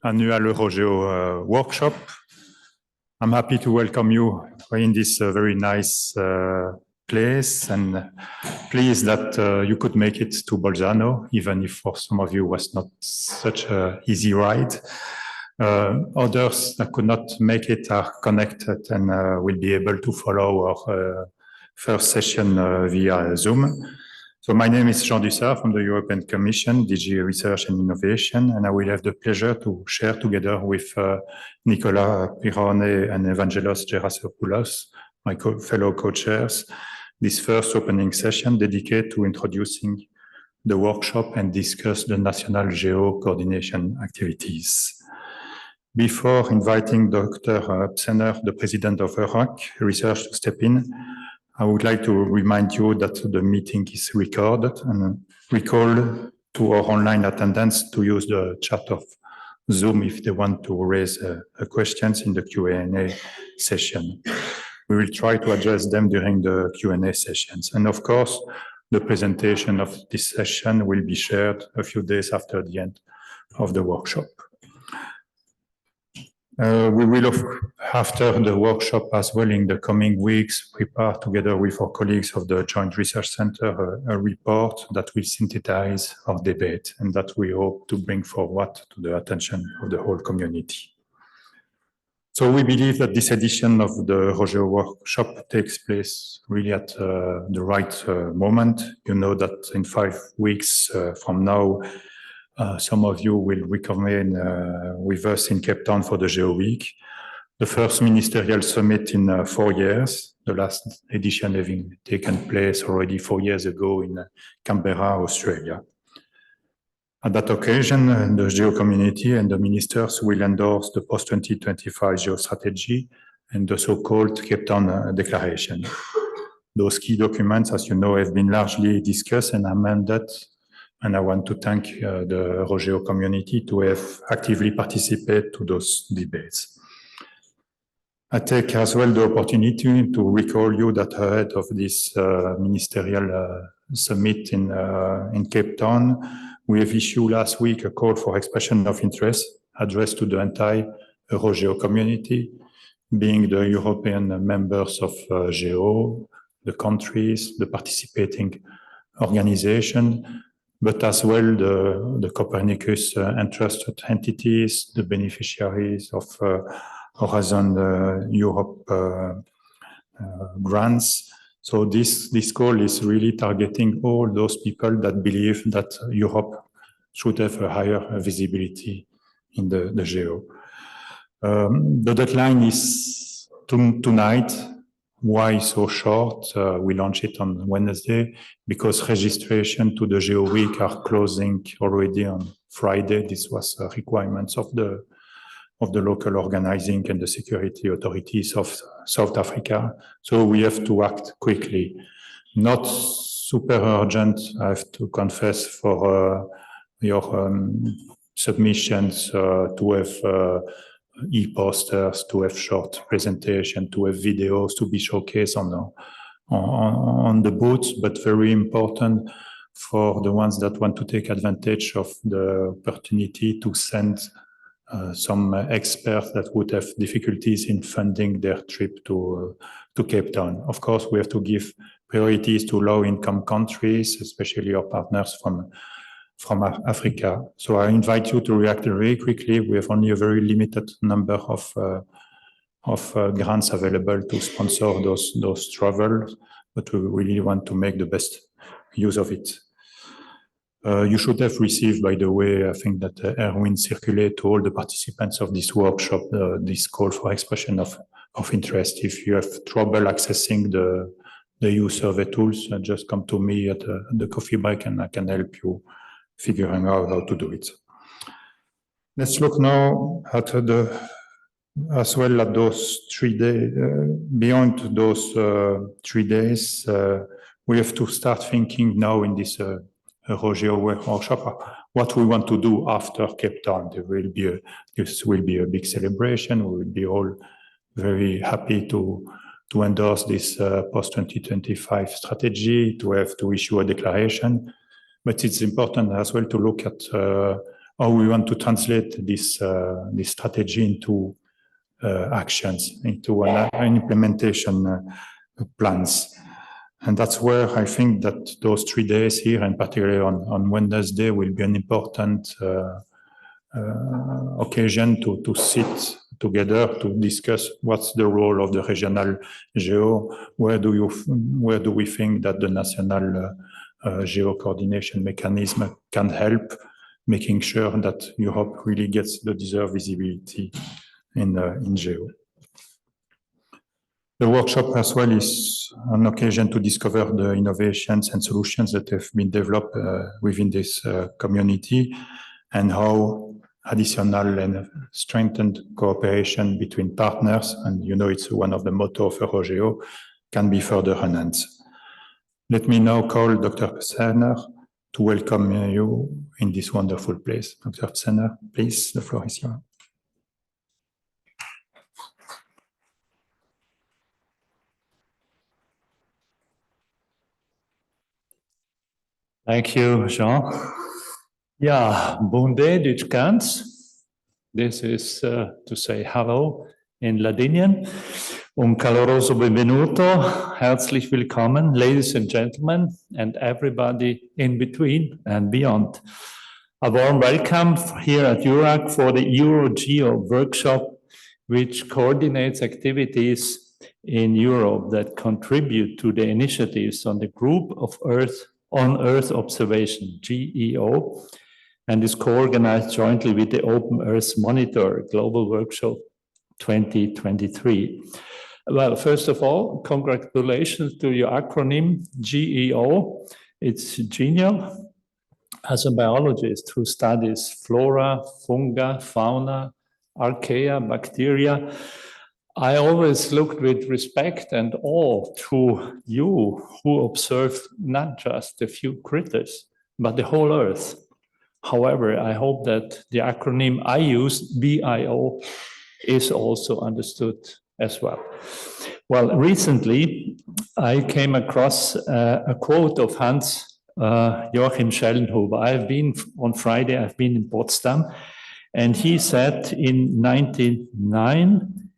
annual EuroGEO workshop. I'm happy to welcome you in this very nice place, and pleased that you could make it to Bolzano, even if for some of you was not such an easy ride. Others that could not make it are connected and will be able to follow our first session via Zoom. So my name is Jean Dusart from the European Commission, DG Research and Innovation, and I will have the pleasure to share together with Nicola Pirone and Evangelos Gerasopoulos, my fellow co-chairs, this first opening session dedicated to introducing the workshop and discuss the national geo coordination activities. Before inviting Dr. Psenner, the president of EuroGEO Research, to step in, I would like to remind you that the meeting is recorded, and we call to our online attendants to use the chat of Zoom if they want to raise questions in the Q&A session. We will try to address them during the Q&A sessions. And of course, the presentation of this session will be shared a few days after the end of the workshop. We will, after the workshop as well in the coming weeks, prepare together with our colleagues of the Joint Research Center a report that will synthesize our debate and that we hope to bring forward to the attention of the whole community. So we believe that this edition of the EuroGEO workshop takes place really at the right moment. You know that in 5 weeks from now, some of you will reconvene with us in Cape Town for the Geo Week, the first ministerial summit in 4 years, the last edition having taken place already 4 years ago in Canberra, Australia. At that occasion, the Geo community and the ministers will endorse the post-2025 Geo strategy and the so-called Cape Town Declaration. Those key documents, as you know, have been largely discussed and amended, and I want to thank the EuroGEO community to have actively participated to those debates. I take as well the opportunity to recall you that ahead of this ministerial summit in Cape Town, we have issued last week a call for expression of interest addressed to the entire EuroGEO community, being the European members of GEO, the countries, the participating organization, but as well the Copernicus entrusted entities, the beneficiaries of Horizon Europe grants. So this call is really targeting all those people that believe that Europe should have a higher visibility in the GEO. The deadline is tonight. Why so short? We launch it on Wednesday because registration to the Geo Week are closing already on Friday. This was a requirement of the local organizing and the security authorities of South Africa. So we have to act quickly. Not super urgent, I have to confess, for your submissions to have e-posters, to have short presentation, to have videos to be showcased on the booths, but very important for the ones that want to take advantage of the opportunity to send some experts that would have difficulties in funding their trip to Cape Town. Of course, we have to give priorities to low-income countries, especially our partners from Africa. So I invite you to react very quickly. We have only a very limited number of grants available to sponsor those travels, but we really want to make the best use of it. You should have received, by the way, I think that Erwin circulated to all the participants of this workshop, this call for expression of interest. If you have trouble accessing the EU survey tools, just come to me at the coffee break and I can help you figuring out how to do it. Let's look now at as well at those 3 days. Beyond those 3 days, we have to start thinking now in this EuroGEO workshop what we want to do after Cape Town. This will be a big celebration. We will be all very happy to endorse this post-2025 strategy, to issue a declaration. But it's important as well to look at how we want to translate this strategy into actions, into an implementation plans. And that's where I think that those 3 days here, and particularly on Wednesday, will be an important occasion to sit together to discuss what's the role of the regional GEO, where do we think that the national GEO coordination mechanism can help making sure that Europe really gets the deserved visibility in GEO. The workshop as well is an occasion to discover the innovations and solutions that have been developed within this community, and how additional and strengthened cooperation between partners, and it's one of the motto of EuroGEO, can be further enhanced. Let me now call Dr. Psenner to welcome you in this wonderful place. Dr. Psenner, please, the floor is yours. Thank you, Jean. Ja, bunde dich ganz. This is to say hello in Ladinian. Un caloroso benvenuto. Herzlich willkommen, ladies and gentlemen, and everybody in between and beyond. A warm welcome here at EuroGEO for the EuroGEO workshop, which coordinates activities in Europe that contribute to the initiatives on the Group of Earth Observation, GEO, and is co-organized jointly with the Open Earth Monitor Global Workshop 2023. Well, first of all, congratulations to your acronym GEO. It's genial. As a biologist who studies flora, fungi, fauna, archaea, bacteria, I always looked with respect and awe to you who observed not just a few critters, but the whole Earth. However, I hope that the acronym I use, BIO, is also understood as well. Well, recently I came across a quote of Hans Joachim Schellenhuber. On Friday, I've been in Potsdam, and he said in 1999,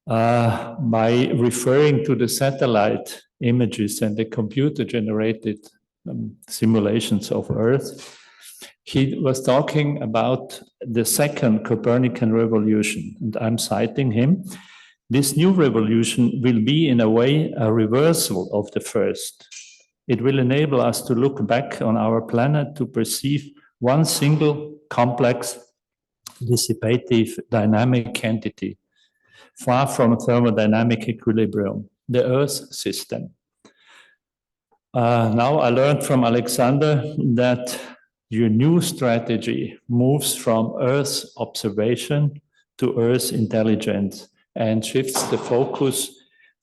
by referring to the satellite images and the computer-generated simulations of Earth, he was talking about the second Copernican revolution, and I'm citing him. This new revolution will be, in a way, a reversal of the first. It will enable us to look back on our planet to perceive one single, complex, dissipative, dynamic entity, far from thermodynamic equilibrium, the Earth system. Now I learned from Alexander that your new strategy moves from Earth observation to Earth intelligence and shifts the focus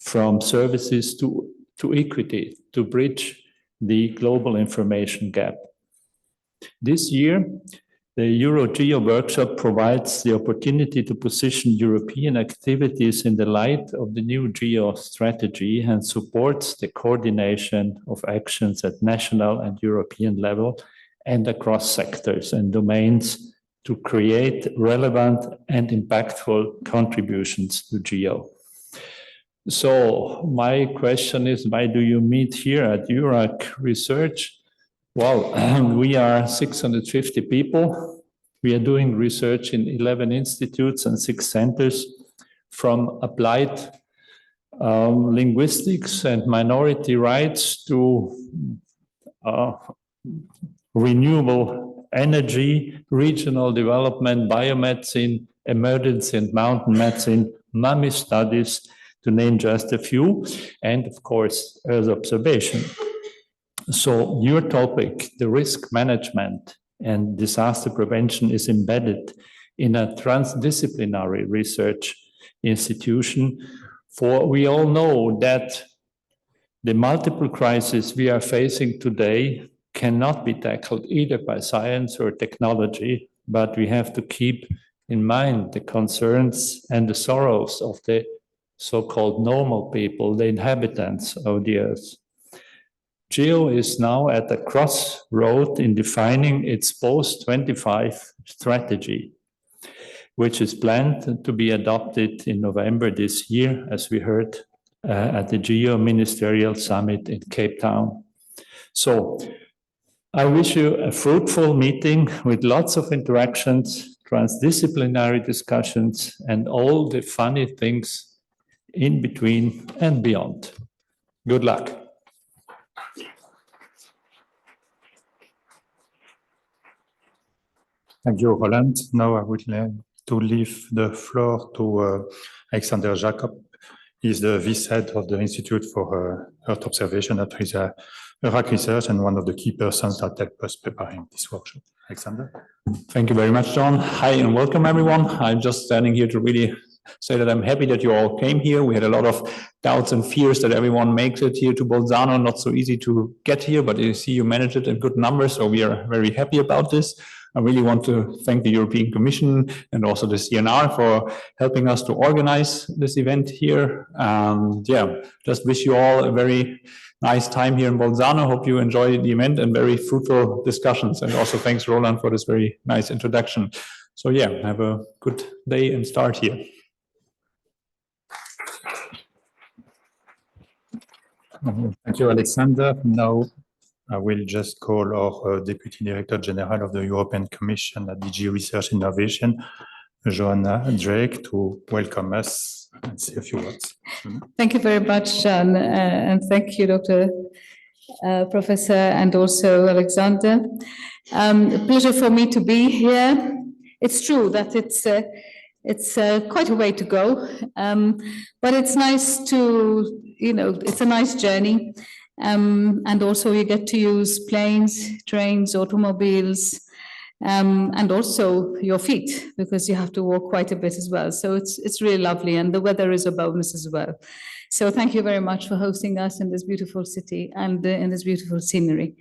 from services to equity, to bridge the global information gap. This year, the EuroGEO workshop provides the opportunity to position European activities in the light of the new GEO strategy and supports the coordination of actions at national and European level and across sectors and domains to create relevant and impactful contributions to GEO. So my question is, why do you meet here at EuroGEO Research? Well, we are 650 people. We are doing research in 11 institutes and 6 centers, from applied linguistics and minority rights to renewable energy, regional development, biomedicine, emergency and mountain medicine, mummy studies, to name just a few, and of course, Earth observation. So your topic, the risk management and disaster prevention, is embedded in a transdisciplinary research institution. For we all know that the multiple crises we are facing today cannot be tackled either by science or technology, but we have to keep in mind the concerns and the sorrows of the so-called normal people, the inhabitants of the Earth. EuroGEO is now at a crossroad in defining its post-25 strategy, which is planned to be adopted in November this year, as we heard at the GEO Ministerial Summit in Cape Town. So I wish you a fruitful meeting with lots of interactions, transdisciplinary discussions, and all the funny things in between and beyond. Good luck. Thank you, Roland. Now I would like to leave the floor to Alexander Jacob. He's the vice-head of the Institute for Earth Observation at EuroGEO Research and one of the key persons that helped us preparing this workshop. Alexander? Thank you very much, John. Hi and welcome, everyone. I'm just standing here to really say that I'm happy that you all came here. We had a lot of doubts and fears that everyone makes it here to Bolzano. Not so easy to get here, but you see you managed it in good numbers, so we are very happy about this. I really want to thank the European Commission and also the CNR for helping us to organize this event here. Yeah, just wish you all a very nice time here in Bolzano. Hope you enjoy the event and very fruitful discussions. And also thanks, Roland, for this very nice introduction. So yeah, have a good day and start here. Thank you, Alexander. Now I will just call our Deputy Director General of the European Commission at DG Research Innovation, Joanna Drake, to welcome us and say a few words. Thank you very much, John, and thank you, Dr. Professor, and also Alexander. A pleasure for me to be here. It's true that it's quite a way to go, but it's nice to, it's a nice journey. And also you get to use planes, trains, automobiles, and also your feet, because you have to walk quite a bit as well. So it's really lovely, and the weather is a bonus as well. So thank you very much for hosting us in this beautiful city and in this beautiful scenery.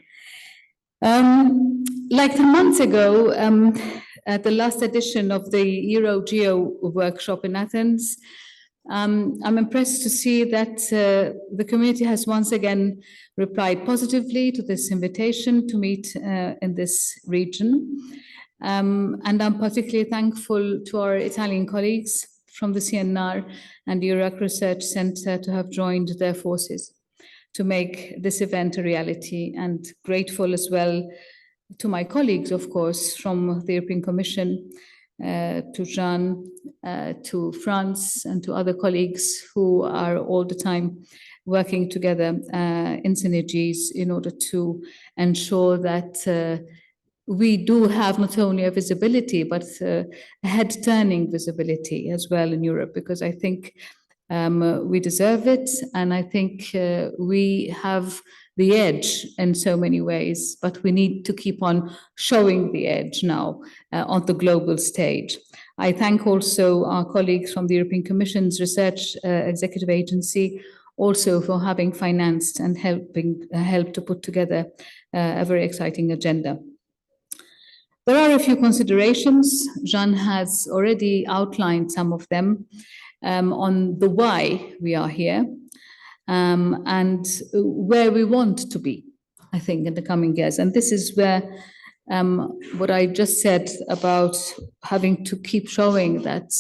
Like 10 months ago, at the last edition of the EuroGEO workshop in Athens, I'm impressed to see that the community has once again replied positively to this invitation to meet in this region. And I'm particularly thankful to our Italian colleagues from the CNR and EuroGEO Research Center to have joined their forces to make this event a reality, and grateful as well to my colleagues, of course, from the European Commission, to Jean, to France, and to other colleagues who are all the time working together in synergies in order to ensure that we do have not only a visibility, but a head-turning visibility as well in Europe, because I think we deserve it, and I think we have the edge in so many ways, but we need to keep on showing the edge now on the global stage. I thank also our colleagues from the European Commission's Research Executive Agency also for having financed and helped to put together a very exciting agenda. There are a few considerations. Jean has already outlined some of them on the why we are here. And where we want to be, I think, in the coming years. And this is where what I just said about having to keep showing that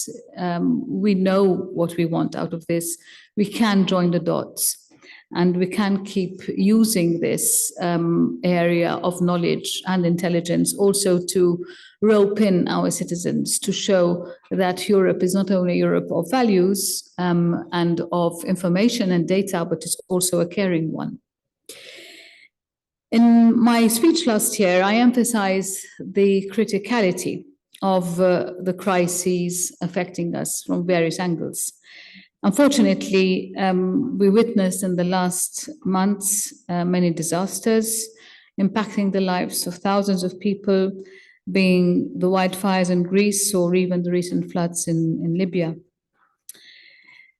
we know what we want out of this, we can join the dots, and we can keep using this area of knowledge and intelligence also to rope in our citizens, to show that Europe is not only Europe of values and of information and data, but it's also a caring one. In my speech last year, I emphasized the criticality of the crises affecting us from various angles. Unfortunately, we witnessed in the last months many disasters impacting the lives of thousands of people, being the wildfires in Greece or even the recent floods in Libya.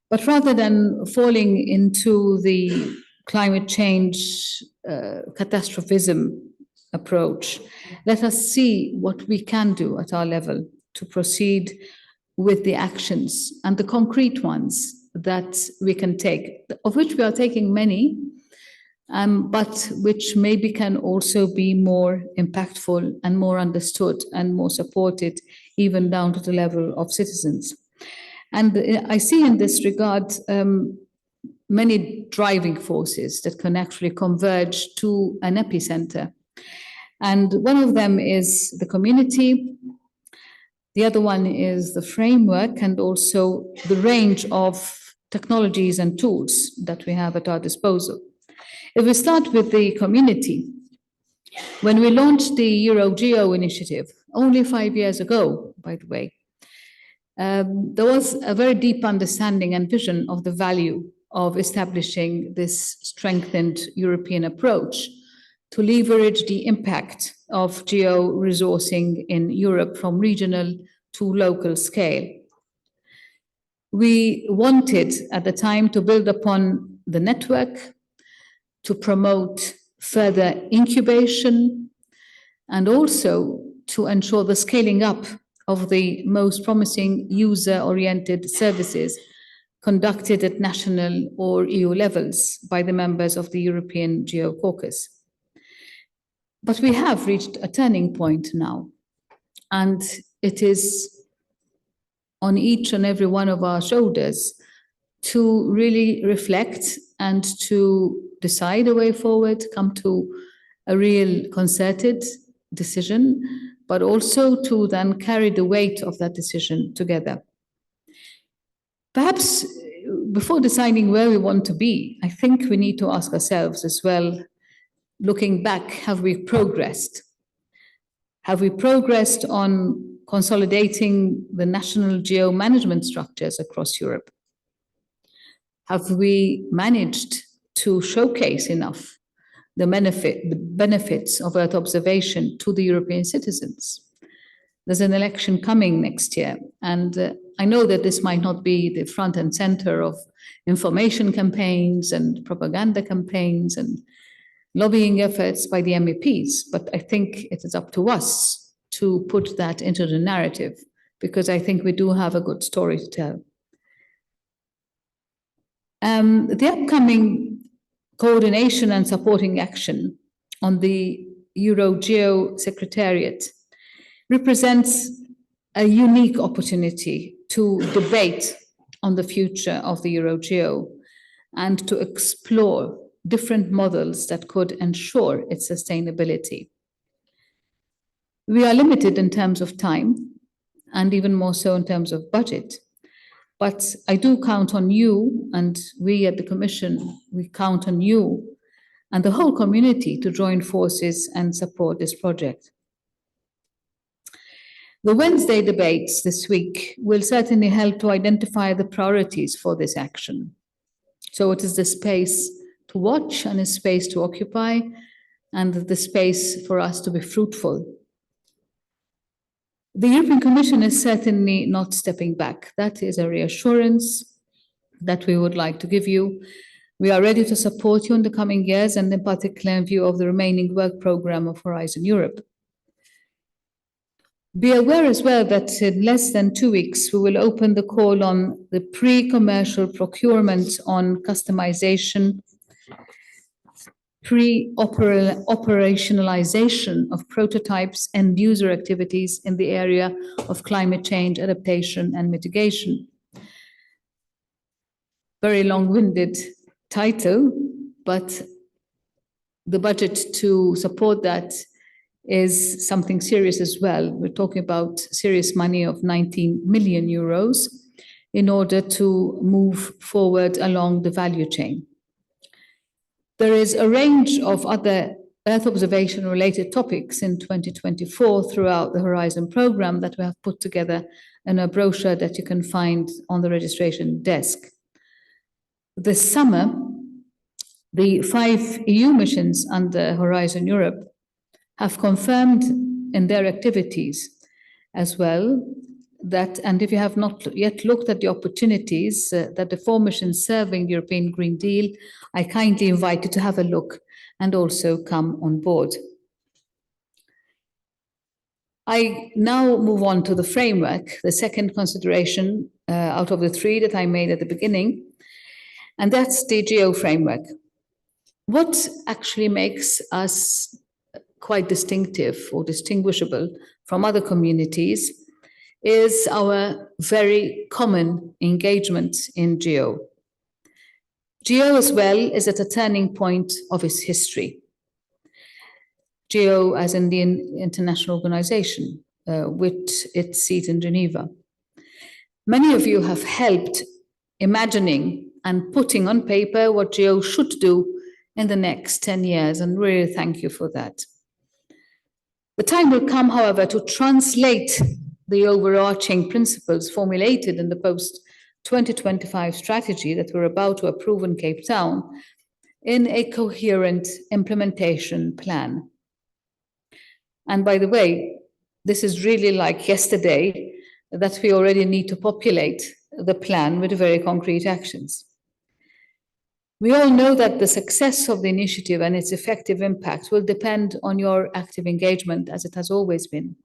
But rather than falling into the climate change catastrophism approach, let us see what we can do at our level to proceed with the actions and the concrete ones that we can take, of which we are taking many, but which maybe can also be more impactful and more understood and more supported, even down to the level of citizens. And I see in this regard many driving forces that can actually converge to an epicenter. And one of them is the community. The other one is the framework and also the range of technologies and tools that we have at our disposal. If we start with the community, when we launched the EuroGEO initiative, only 5 years ago, by the way, there was a very deep understanding and vision of the value of establishing this strengthened European approach to leverage the impact of geo-resourcing in Europe from regional to local scale. We wanted at the time to build upon the network, to promote further incubation, and also to ensure the scaling up of the most promising user-oriented services conducted at national or EU levels by the members of the European Geo Caucus. But we have reached a turning point now, and it is on each and every one of our shoulders to really reflect and to decide a way forward, come to a real concerted decision, but also to then carry the weight of that decision together. Perhaps before deciding where we want to be, I think we need to ask ourselves as well, looking back, have we progressed? Have we progressed on consolidating the national geo management structures across Europe? Have we managed to showcase enough the benefits of Earth observation to the European citizens? There's an election coming next year, and I know that this might not be the front and center of information campaigns and propaganda campaigns and lobbying efforts by the MEPs, but I think it is up to us to put that into the narrative, because I think we do have a good story to tell. The upcoming coordination and supporting action on the EuroGEO Secretariat represents a unique opportunity to debate on the future of the EuroGEO and to explore different models that could ensure its sustainability. We are limited in terms of time, and even more so in terms of budget. But I do count on you, and we at the Commission, we count on you and the whole community to join forces and support this project. The Wednesday debates this week will certainly help to identify the priorities for this action. So it is the space to watch and a space to occupy, and the space for us to be fruitful. The European Commission is certainly not stepping back. That is a reassurance that we would like to give you. We are ready to support you in the coming years, and in particular in view of the remaining work programme of Horizon Europe. Be aware as well that in less than 2 weeks, we will open the call on the pre-commercial procurement on customization, pre-operationalization of prototypes and user activities in the area of climate change adaptation and mitigation. Very long-winded title, but the budget to support that is something serious as well. We're talking about serious money of 19 million euros in order to move forward along the value chain. There is a range of other Earth observation related topics in 2024 throughout the Horizon programme that we have put together in a brochure that you can find on the registration desk. This summer, the 5 EU missions under Horizon Europe have confirmed in their activities as well that, and if you have not yet looked at the opportunities that the 4 missions serving the European Green Deal, I kindly invite you to have a look and also come on board. I now move on to the framework, the second consideration out of the 3 that I made at the beginning, and that's the GEO framework. What actually makes us quite distinctive or distinguishable from other communities is our very common engagement in GEO. GEO as well is at a turning point of its history. GEO as in the international organization with its seat in Geneva. Many of you have helped imagining and putting on paper what GEO should do in the next 10 years, and really thank you for that. The time will come, however, to translate the overarching principles formulated in the post-2025 strategy that we're about to approve in Cape Town in a coherent implementation plan. And by the way, this is really like yesterday that we already need to populate the plan with very concrete actions. We all know that the success of the initiative and its effective impact will depend on your active engagement, as it has always been.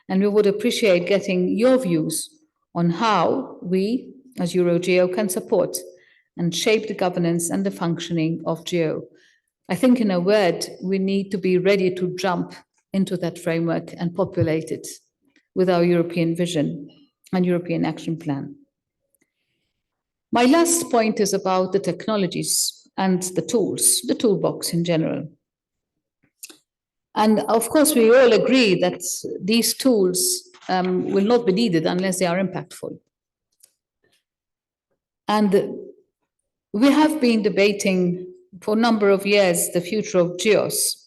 And we would appreciate getting your views on how we, as EuroGEO, can support and shape the governance and the functioning of GEO. I think, in a word, we need to be ready to jump into that framework and populate it with our European vision and European action plan. My last point is about the technologies and the tools, the toolbox in general. And of course, we all agree that these tools will not be needed unless they are impactful. And we have been debating for a number of years the future of GEOS.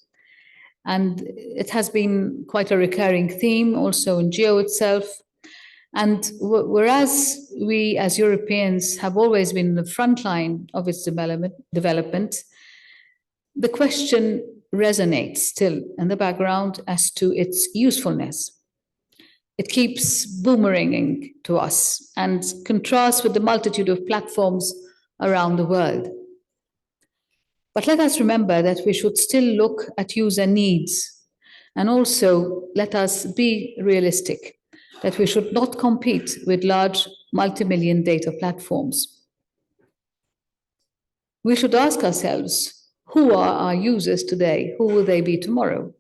And it has been quite a recurring theme also in GEO itself. And whereas we as Europeans have always been in the front line of its development, the question resonates still in the background as to its usefulness. It keeps boomeranging to us and contrasts with the multitude of platforms around the world. But let us remember that we should still look at user needs, and also let us be realistic that we should not compete with large multi-million data platforms. We should ask ourselves, who are our users today? Who will they be tomorrow?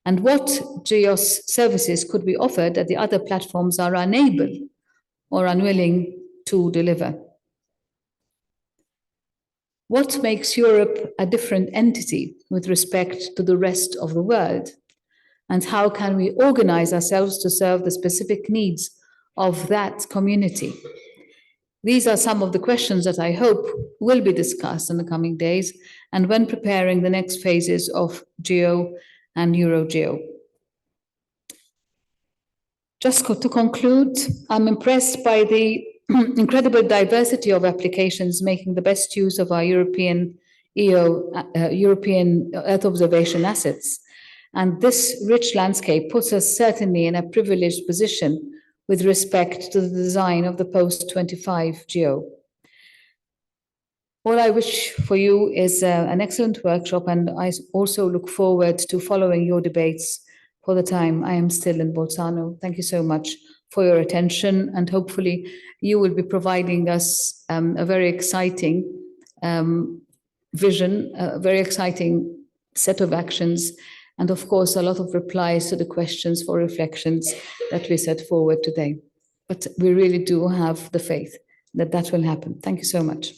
And what GEOS services could be offered that the other platforms are unable or unwilling to deliver? What makes Europe a different entity with respect to the rest of the world? And how can we organize ourselves to serve the specific needs of that community? These are some of the questions that I hope will be discussed in the coming days and when preparing the next phases of GEO and EuroGEO. Just to conclude, I'm impressed by the incredible diversity of applications making the best use of our European Earth observation assets. And this rich landscape puts us certainly in a privileged position with respect to the design of the post-25 GEO. All I wish for you is an excellent workshop, and I also look forward to following your debates for the time I am still in Bolzano. Thank you so much for your attention, and hopefully you will be providing us a very exciting vision, a very exciting set of actions, and of course, a lot of replies to the questions for reflections that we set forward today. But we really do have the faith that that will happen. Thank you so much.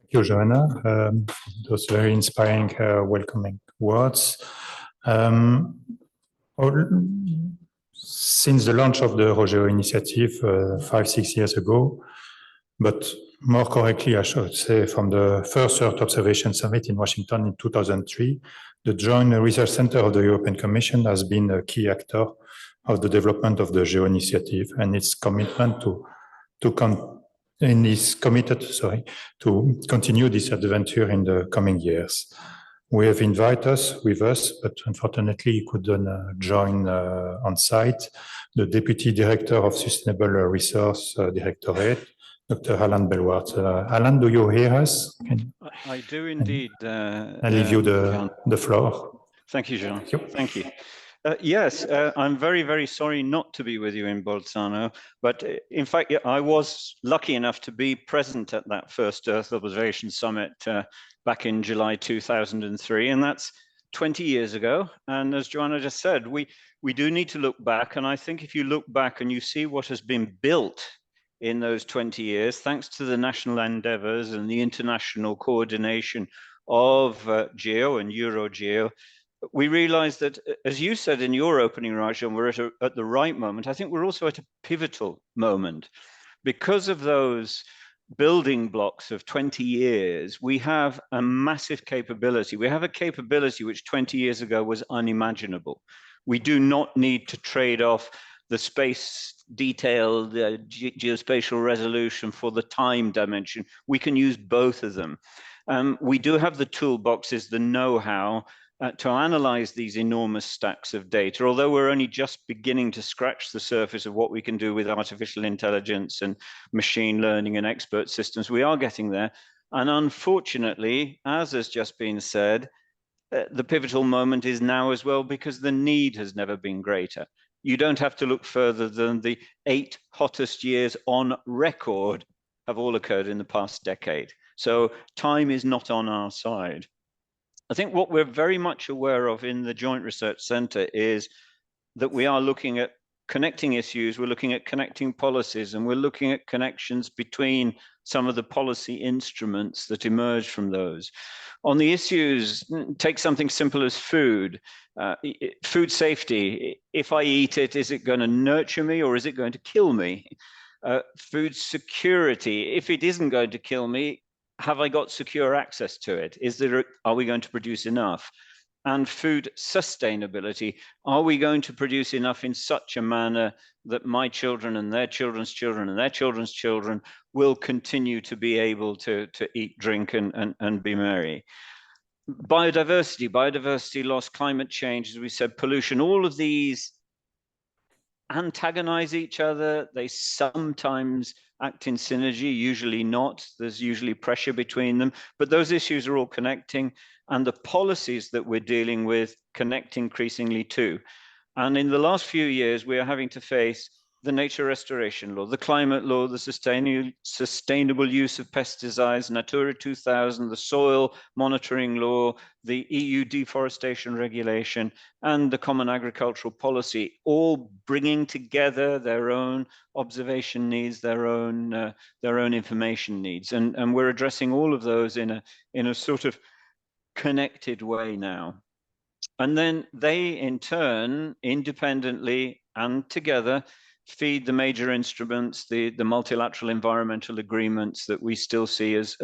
Thank you, Joanna. Those very inspiring, welcoming words. Since the launch of the EuroGEO initiative 5-6 years ago, but more correctly, I should say, from the first Earth Observation Summit in Washington in 2003, the Joint Research Center of the European Commission has been a key actor of the development of the GEO initiative, and its commitment to continue this adventure in the coming years. We have invited with us, but unfortunately he couldn't join on site, the Deputy Director of Sustainable Resource Directorate, Dr. Alan Belwart. Alan, do you hear us? I do indeed. I leave you the floor. Thank you, Jean. Thank you. Yes, I'm very, very sorry not to be with you in Bolzano, but in fact, I was lucky enough to be present at that first Earth Observation Summit back in July 2003, and that's 20 years ago. And as Joanna just said, we do need to look back, and I think if you look back and you see what has been built in those 20 years, thanks to the national endeavors and the international coordination of GEO and EuroGEO, we realize that, as you said in your opening, Rajan, we're at the right moment. I think we're also at a pivotal moment. Because of those building blocks of 20 years, we have a massive capability. We have a capability which 20 years ago was unimaginable. We do not need to trade off the space detail, the geospatial resolution for the time dimension. We can use both of them. We do have the toolboxes, the know-how, to analyze these enormous stacks of data, although we're only just beginning to scratch the surface of what we can do with artificial intelligence and machine learning and expert systems. We are getting there. And unfortunately, as has just been said, the pivotal moment is now as well, because the need has never been greater. You don't have to look further than the 8 hottest years on record have all occurred in the past decade. So time is not on our side. I think what we're very much aware of in the Joint Research Centre is that we are looking at connecting issues, we're looking at connecting policies, and we're looking at connections between some of the policy instruments that emerge from those. On the issues, take something simple as food. Food safety. If I eat it, is it going to nurture me or is it going to kill me? Food security. If it isn't going to kill me, have I got secure access to it? Are we going to produce enough? And food sustainability. Are we going to produce enough in such a manner that my children and their children's children and their children's children will continue to be able to eat, drink, and be merry? Biodiversity loss, climate change, as we said, pollution, all of these antagonize each other. They sometimes act in synergy, usually not. There's usually pressure between them, but those issues are all connecting, and the policies that we're dealing with connect increasingly too. And in the last few years, we are having to face the nature restoration law, the climate law, the sustainable use of pesticides, Natura 2000, the soil monitoring law, the EU deforestation regulation, and the common agricultural policy, all bringing together their own observation needs, their own information needs. And we're addressing all of those in a sort of connected way now. And then they, in turn, independently and together, feed the major instruments, the multilateral environmental agreements that we still see as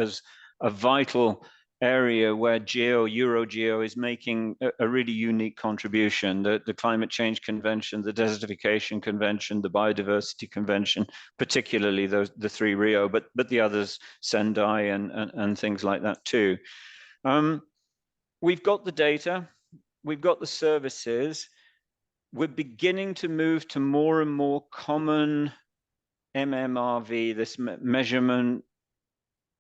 a vital area where EuroGEO is making a really unique contribution. The Climate Change Convention, the Desertification Convention, the Biodiversity Convention, particularly the 3 Rio, but the others, Sendai and things like that too. We've got the data, we've got the services. We're beginning to move to more and more common MMRV, this measurement,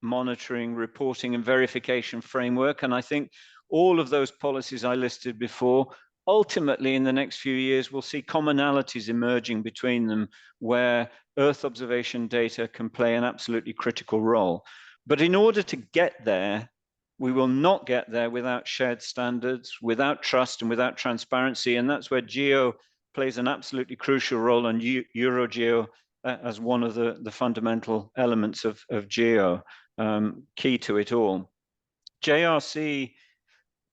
monitoring, reporting, and verification framework. And I think all of those policies I listed before, ultimately in the next few years, we'll see commonalities emerging between them where Earth observation data can play an absolutely critical role. But in order to get there, we will not get there without shared standards, without trust, and without transparency. And that's where GEO plays an absolutely crucial role, and EuroGEO as one of the fundamental elements of GEO, key to it all. JRC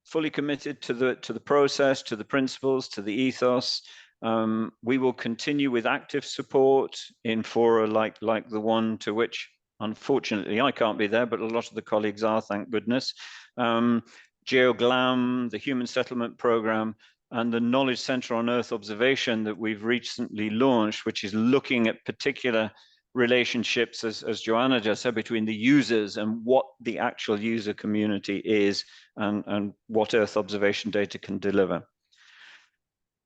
fully committed to the process, to the principles, to the ethos. We will continue with active support in fora like the one to which, unfortunately, I can't be there, but a lot of the colleagues are, thank goodness. GeoGLAM, the Human Settlement Program, and the Knowledge Center on Earth Observation that we've recently launched, which is looking at particular relationships, as Joanna just said, between the users and what the actual user community is and what Earth observation data can deliver.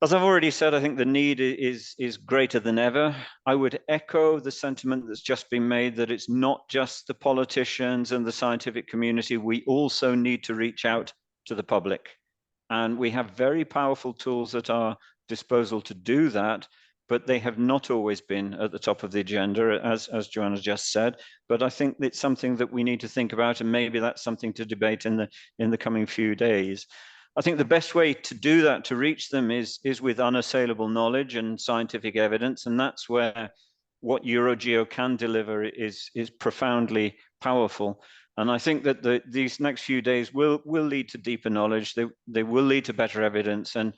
As I've already said, I think the need is greater than ever. I would echo the sentiment that's just been made that it's not just the politicians and the scientific community. We also need to reach out to the public. And we have very powerful tools at our disposal to do that, but they have not always been at the top of the agenda, as Joanna just said. But I think it's something that we need to think about, and maybe that's something to debate in the coming few days. I think the best way to do that, to reach them, is with unassailable knowledge and scientific evidence, and that's where what EuroGEO can deliver is profoundly powerful. And I think that these next few days will lead to deeper knowledge. They will lead to better evidence, and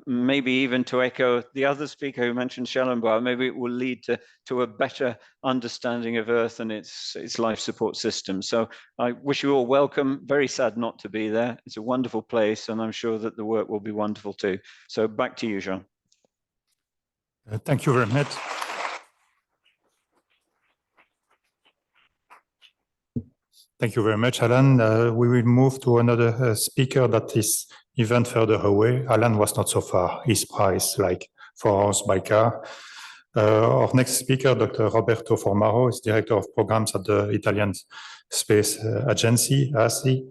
maybe even, to echo the other speaker who mentioned Schellenbauer, maybe it will lead to a better understanding of Earth and its life support system. So I wish you all welcome. Very sad not to be there. It's a wonderful place, and I'm sure that the work will be wonderful too. So back to you, Jean. Thank you very much. Thank you very much, Alan. We will move to another speaker that is even further away. Alan was not so far. His price, like 4 hours by car. Our next speaker, Dr. Roberto Formaro, is Director of Programs at the Italian Space Agency, ASI,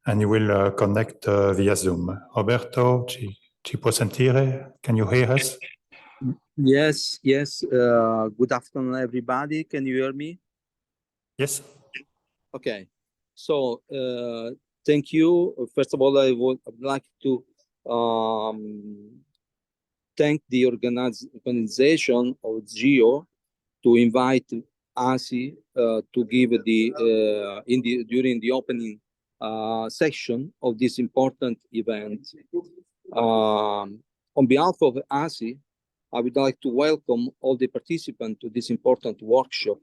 and he will connect via Zoom. Roberto, ci può sentire? Can you hear us? Yes, yes. Good afternoon, everybody. Can you hear me? Yes. Okay. So, thank you. First of all, I would like to thank the organization of GEO to invite ASI to give during the opening section of this important event. On behalf of ASI, I would like to welcome all the participants to this important workshop,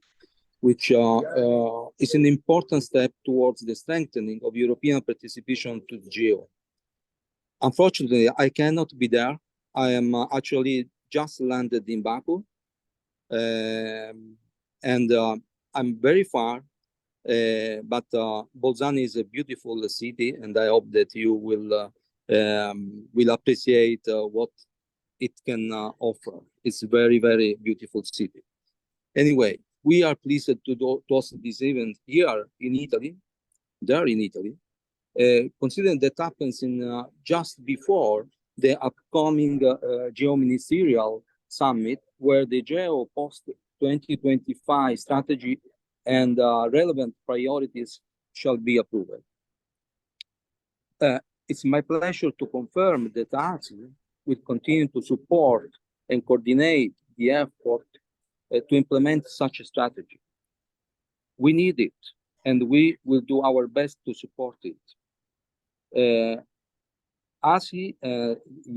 which is an important step towards the strengthening of European participation to GEO. Unfortunately, I cannot be there. I am actually just landed in Baku, and I'm very far, but Bolzano is a beautiful city, and I hope that you will appreciate what it can offer. It's a very, very beautiful city. Anyway, we are pleased to host this event here in Italy, there in Italy, considering that happens in just before the upcoming Geo-Ministerial Summit, where the Geo Post 2025 strategy and relevant priorities shall be approved. It's my pleasure to confirm that ASI will continue to support and coordinate the effort to implement such a strategy. We need it, and we will do our best to support it. ASI,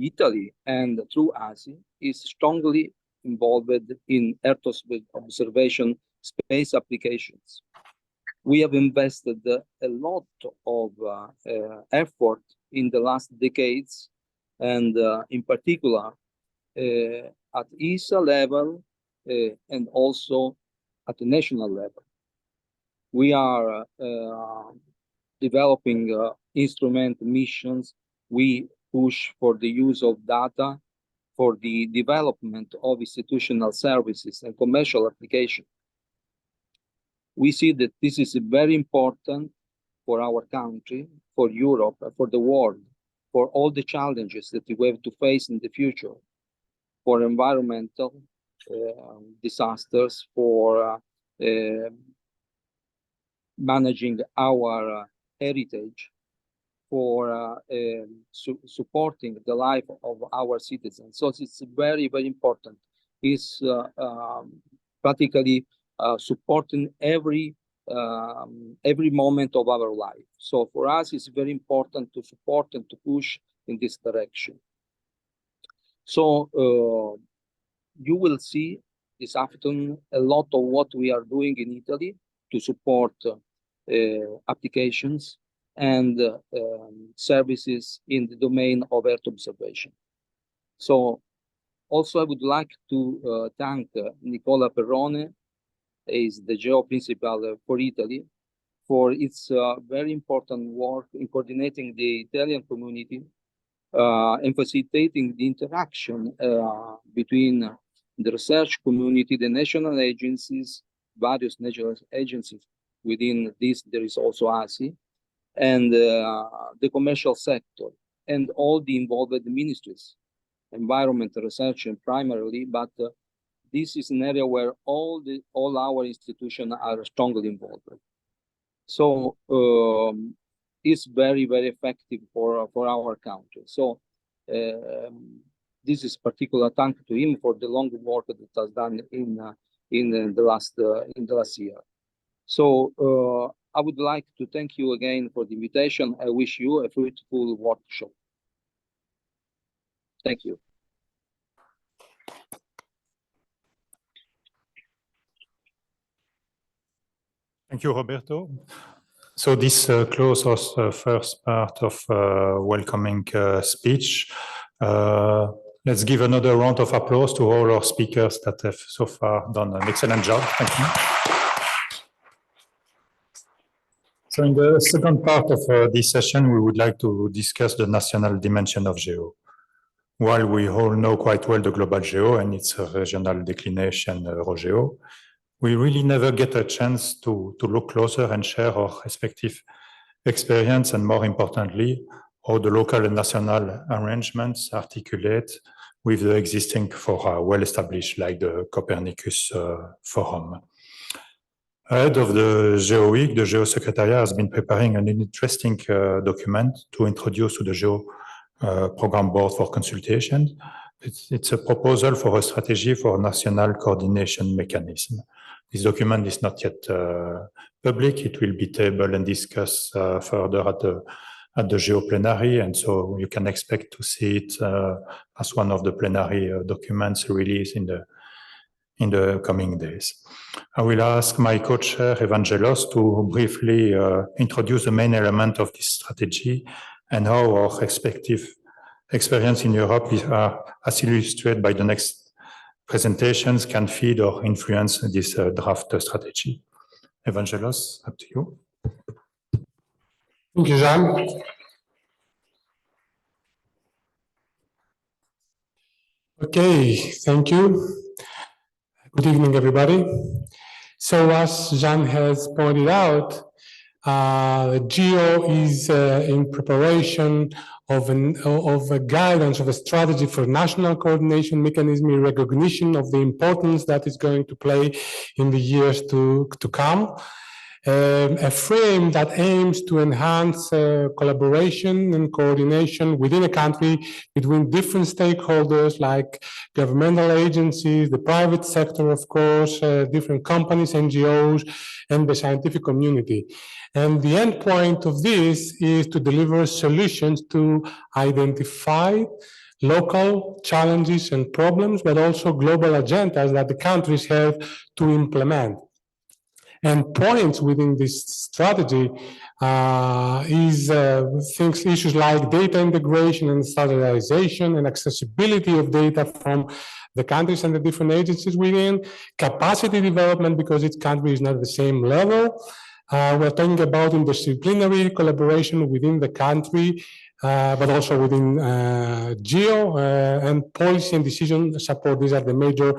Italy, and through ASI, is strongly involved in Earth observation space applications. We have invested a lot of effort in the last decades, and in particular at ESA level and also at the national level. We are developing instrument missions. We push for the use of data for the development of institutional services and commercial applications. We see that this is very important for our country, for Europe, for the world, for all the challenges that we have to face in the future, for environmental disasters, for managing our heritage, for supporting the life of our citizens. So it's very, very important. It's practically supporting every moment of our life. So for us, it's very important to support and to push in this direction. So you will see this afternoon a lot of what we are doing in Italy to support applications and services in the domain of Earth observation. So also I would like to thank Nicola Perrone, is the Geo Principal for Italy, for its very important work in coordinating the Italian community and facilitating the interaction between the research community, the national agencies, various national agencies. Within this, there is also ASI, and the commercial sector and all the involved ministries, environment, research, and primarily, but this is an area where all our institutions are strongly involved. So it's very, very effective for our country. So this is particular thanks to him for the long work that has done in the last year. So I would like to thank you again for the invitation. I wish you a fruitful workshop. Thank you. Thank you, Roberto. So this closes the first part of welcoming speech. Let's give another round of applause to all our speakers that have so far done an excellent job. Thank you. So in the second part of this session, we would like to discuss the national dimension of GEO. While we all know quite well the global GEO and its regional declination, EuroGEO, we really never get a chance to look closer and share our respective experience, and more importantly, how the local and national arrangements articulate with the existing fora well-established, like the Copernicus Forum. Ahead of the GEO Week, the GEO Secretariat has been preparing an interesting document to introduce to the GEO Program Board for consultation. It's a proposal for a strategy for a national coordination mechanism. This document is not yet public. It will be tabled and discussed further at the GEO plenary, and so you can expect to see it as one of the plenary documents released in the coming days. I will ask my co-chair, Evangelos, to briefly introduce the main element of this strategy and how our respective experience in Europe as illustrated by the next presentations can feed or influence this draft strategy. Evangelos, up to you. Thank you, Jean. Okay, thank you. Good evening, everybody. So as Jean has pointed out, GEO is in preparation of a guidance, of a strategy for national coordination mechanism in recognition of the importance that is going to play in the years to come. A frame that aims to enhance collaboration and coordination within a country between different stakeholders like governmental agencies, the private sector, of course, different companies, NGOs, and the scientific community. And the end point of this is to deliver solutions to identify local challenges and problems, but also global agendas that the countries have to implement. And points within this strategy issues like data integration and standardization and accessibility of data from the countries and the different agencies within, capacity development because each country is not at the same level. We're talking about interdisciplinary collaboration within the country, but also within GEO and policy and decision support. These are the major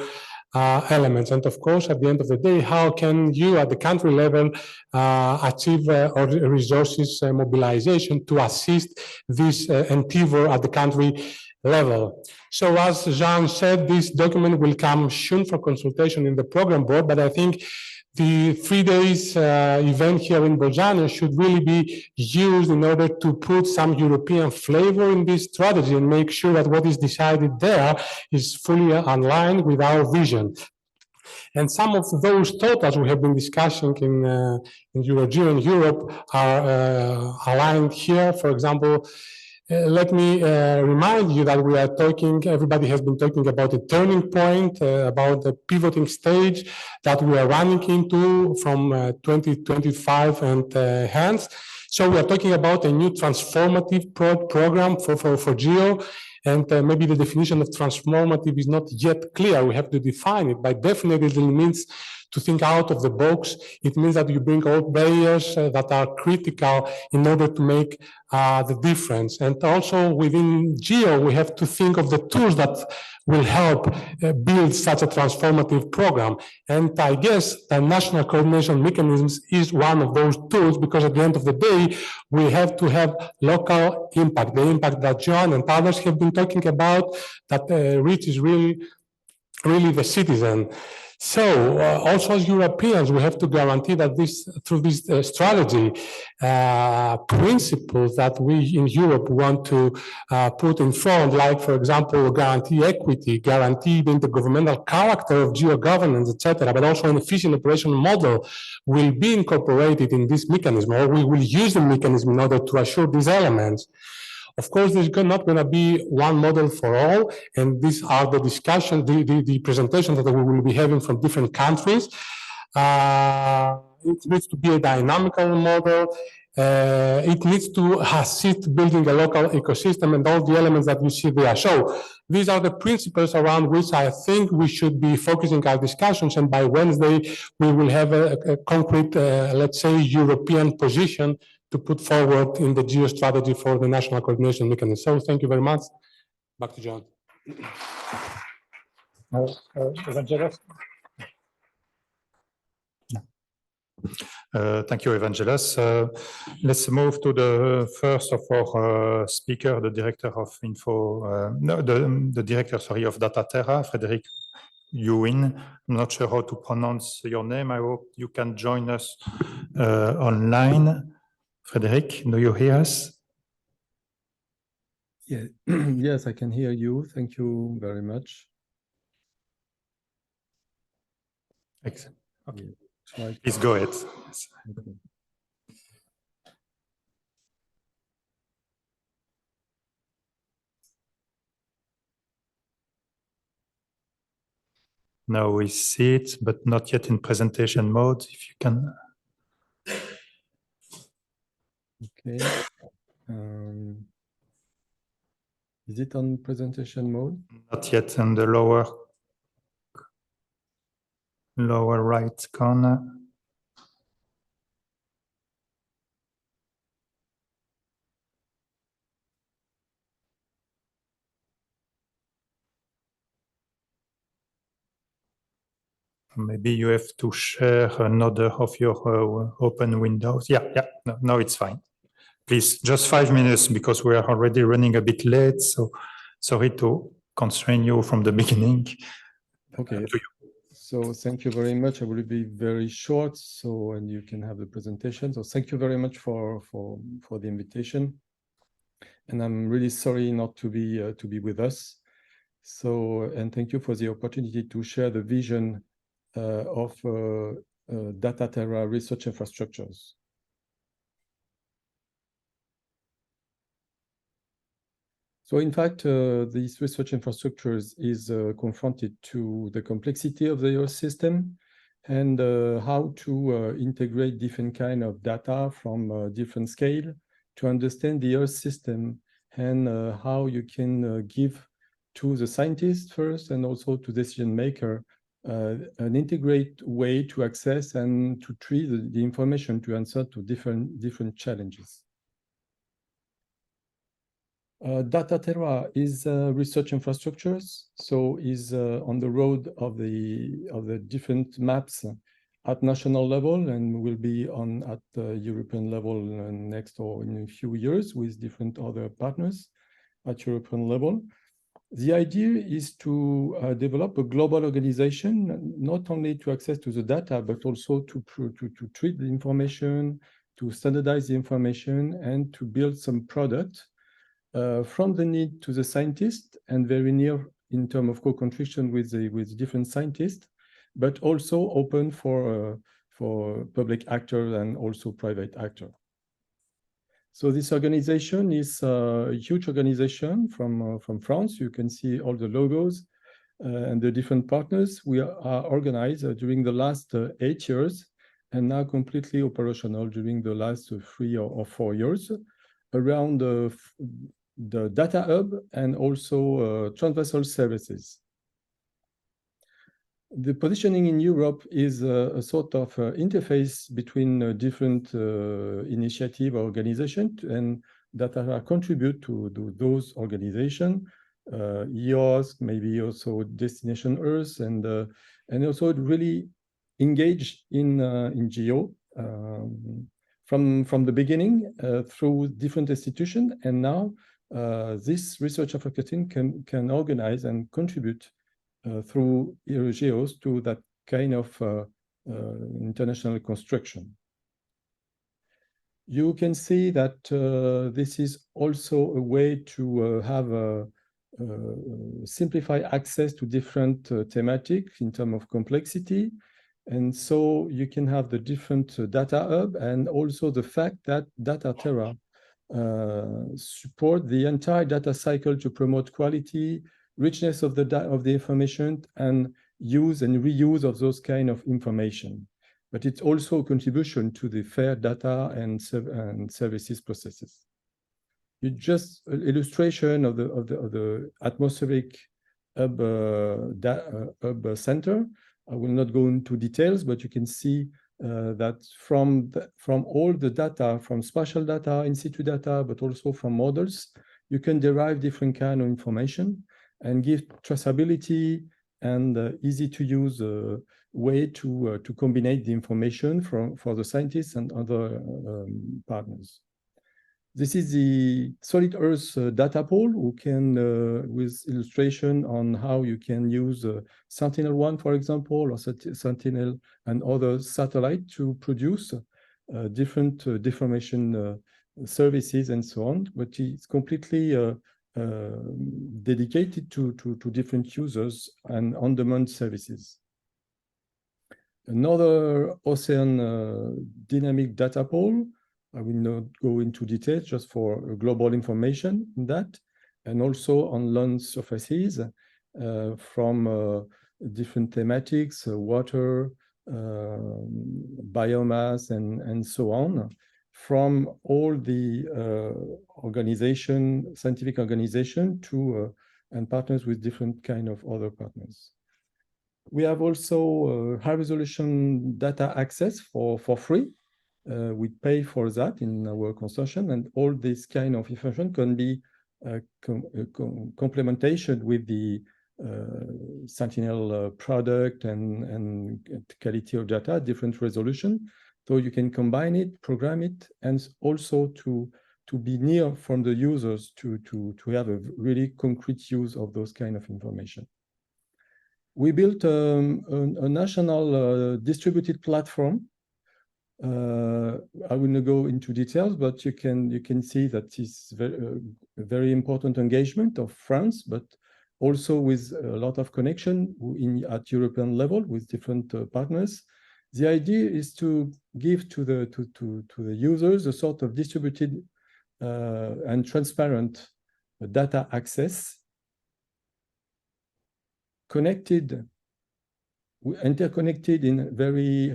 elements. And of course, at the end of the day, how can you at the country level achieve resources mobilization to assist this endeavor at the country level? So as Jean said, this document will come soon for consultation in the program board, but I think the 3 days event here in Bolzano should really be used in order to put some European flavor in this strategy and make sure that what is decided there is fully aligned with our vision. And some of those totals we have been discussing in EuroGEO in Europe are aligned here. For example, let me remind you that we are talking, everybody has been talking about a turning point, about the pivoting stage that we are running into from 2025 and hence. So we are talking about a new transformative program for GEO, and maybe the definition of transformative is not yet clear. We have to define it, but definitely it means to think out of the box. It means that you bring all barriers that are critical in order to make the difference. And also within GEO, we have to think of the tools that will help build such a transformative program. And I guess the national coordination mechanisms is one of those tools, because at the end of the day, we have to have local impact, the impact that John and others have been talking about, that reaches really the citizen. So also as Europeans, we have to guarantee that through this strategy, principles that we in Europe want to put in front, like, for example, guarantee equity, guarantee the intergovernmental character of geo-governance, etc., but also an efficient operational model, will be incorporated in this mechanism, or we will use the mechanism in order to assure these elements. Of course, there's not going to be one model for all, and these are the discussions, the presentations that we will be having from different countries. It needs to be a dynamical model. It needs to assist building a local ecosystem and all the elements that you see there. So these are the principles around which I think we should be focusing our discussions, and by Wednesday, we will have a concrete, let's say, European position to put forward in the GEO strategy for the national coordination mechanism. So thank you very much. Back to John. Evangelos? Thank you, Evangelos. Let's move to the first of our speaker, the director of the director, sorry, of DataTerra, Frédéric Youin. I'm not sure how to pronounce your name. I hope you can join us online. Frédéric, do you hear us? Yeah. Yes, I can hear you. Thank you very much. Excellent. Okay. Yeah, please go ahead. Okay. Now we see it, but not yet in presentation mode. If you can. Okay. Is it on presentation mode? Not yet in the lower right corner. Maybe you have to share another of your open windows. Yeah, no, now it's fine. Please, just 5 minutes because we are already running a bit late. So sorry to constrain you from the beginning. Okay. So thank you very much. I will be very short, and you can have the presentation. So thank you very much for the invitation. And I'm really sorry not to be with us. So, and thank you for the opportunity to share the vision of DataTerra research infrastructures. So in fact, these research infrastructures is confronted to the complexity of the Earth system and how to integrate different kind of data from different scale to understand the Earth system, and how you can give to the scientists first and also to decision maker an integrated way to access and to treat the information to answer to different challenges. DataTerra is research infrastructures, so is on the road of the different maps at national level, and will be at the European level next or in a few years with different other partners at European level. The idea is to develop a global organization, not only to access to the data, but also to treat the information, to standardize the information, and to build some product from the need to the scientist, and very near in terms of co-construction with different scientists, but also open for public actors and also private actors. So this organization is a huge organization from France. You can see all the logos and the different partners. We are organized during the last 8 years, and now completely operational during the last 3 or 4 years around the data hub and also transversal services. The positioning in Europe is a sort of interface between different initiative organizations and that are contribute to those organizations, EOS, maybe also Destination Earth, and also really engage in GEO from the beginning through different institutions, and now this research Africa team can organize and contribute through EuroGEOs to that kind of international construction. You can see that this is also a way to have a simplify access to different thematics in terms of complexity. And so you can have the different data hub, and also the fact that DataTerra support the entire data cycle to promote quality, richness of the information, and use and reuse of those kind of information. But it's also a contribution to the fair data and services processes. It's just an illustration of the atmospheric hub center. I will not go into details, but you can see that from all the data, from spatial data, in situ data, but also from models, you can derive different kind of information and give traceability and easy to use way to combine the information for the scientists and other partners. This is the Solid Earth data pool, who can, with illustration on how you can use Sentinel-1, for example, or Sentinel and other satellite to produce different deformation services and so on, but it's completely dedicated to different users and on-demand services. Another ocean dynamic data pool, I will not go into details, just for global information in that, and also on land surfaces from different thematics, water, biomass, and so on, from all the scientific organization to and partners with different kind of other partners. We have also high resolution data access for free. We pay for that in our consortium, and all this kind of information can be complementation with the Sentinel product and quality of data, different resolution. So you can combine it, program it, and also to be near from the users to have a really concrete use of those kind of information. We built a national distributed platform. I will not go into details, but you can see that it's a very important engagement of France, but also with a lot of connection at European level with different partners. The idea is to give to the users a sort of distributed and transparent data access, interconnected in very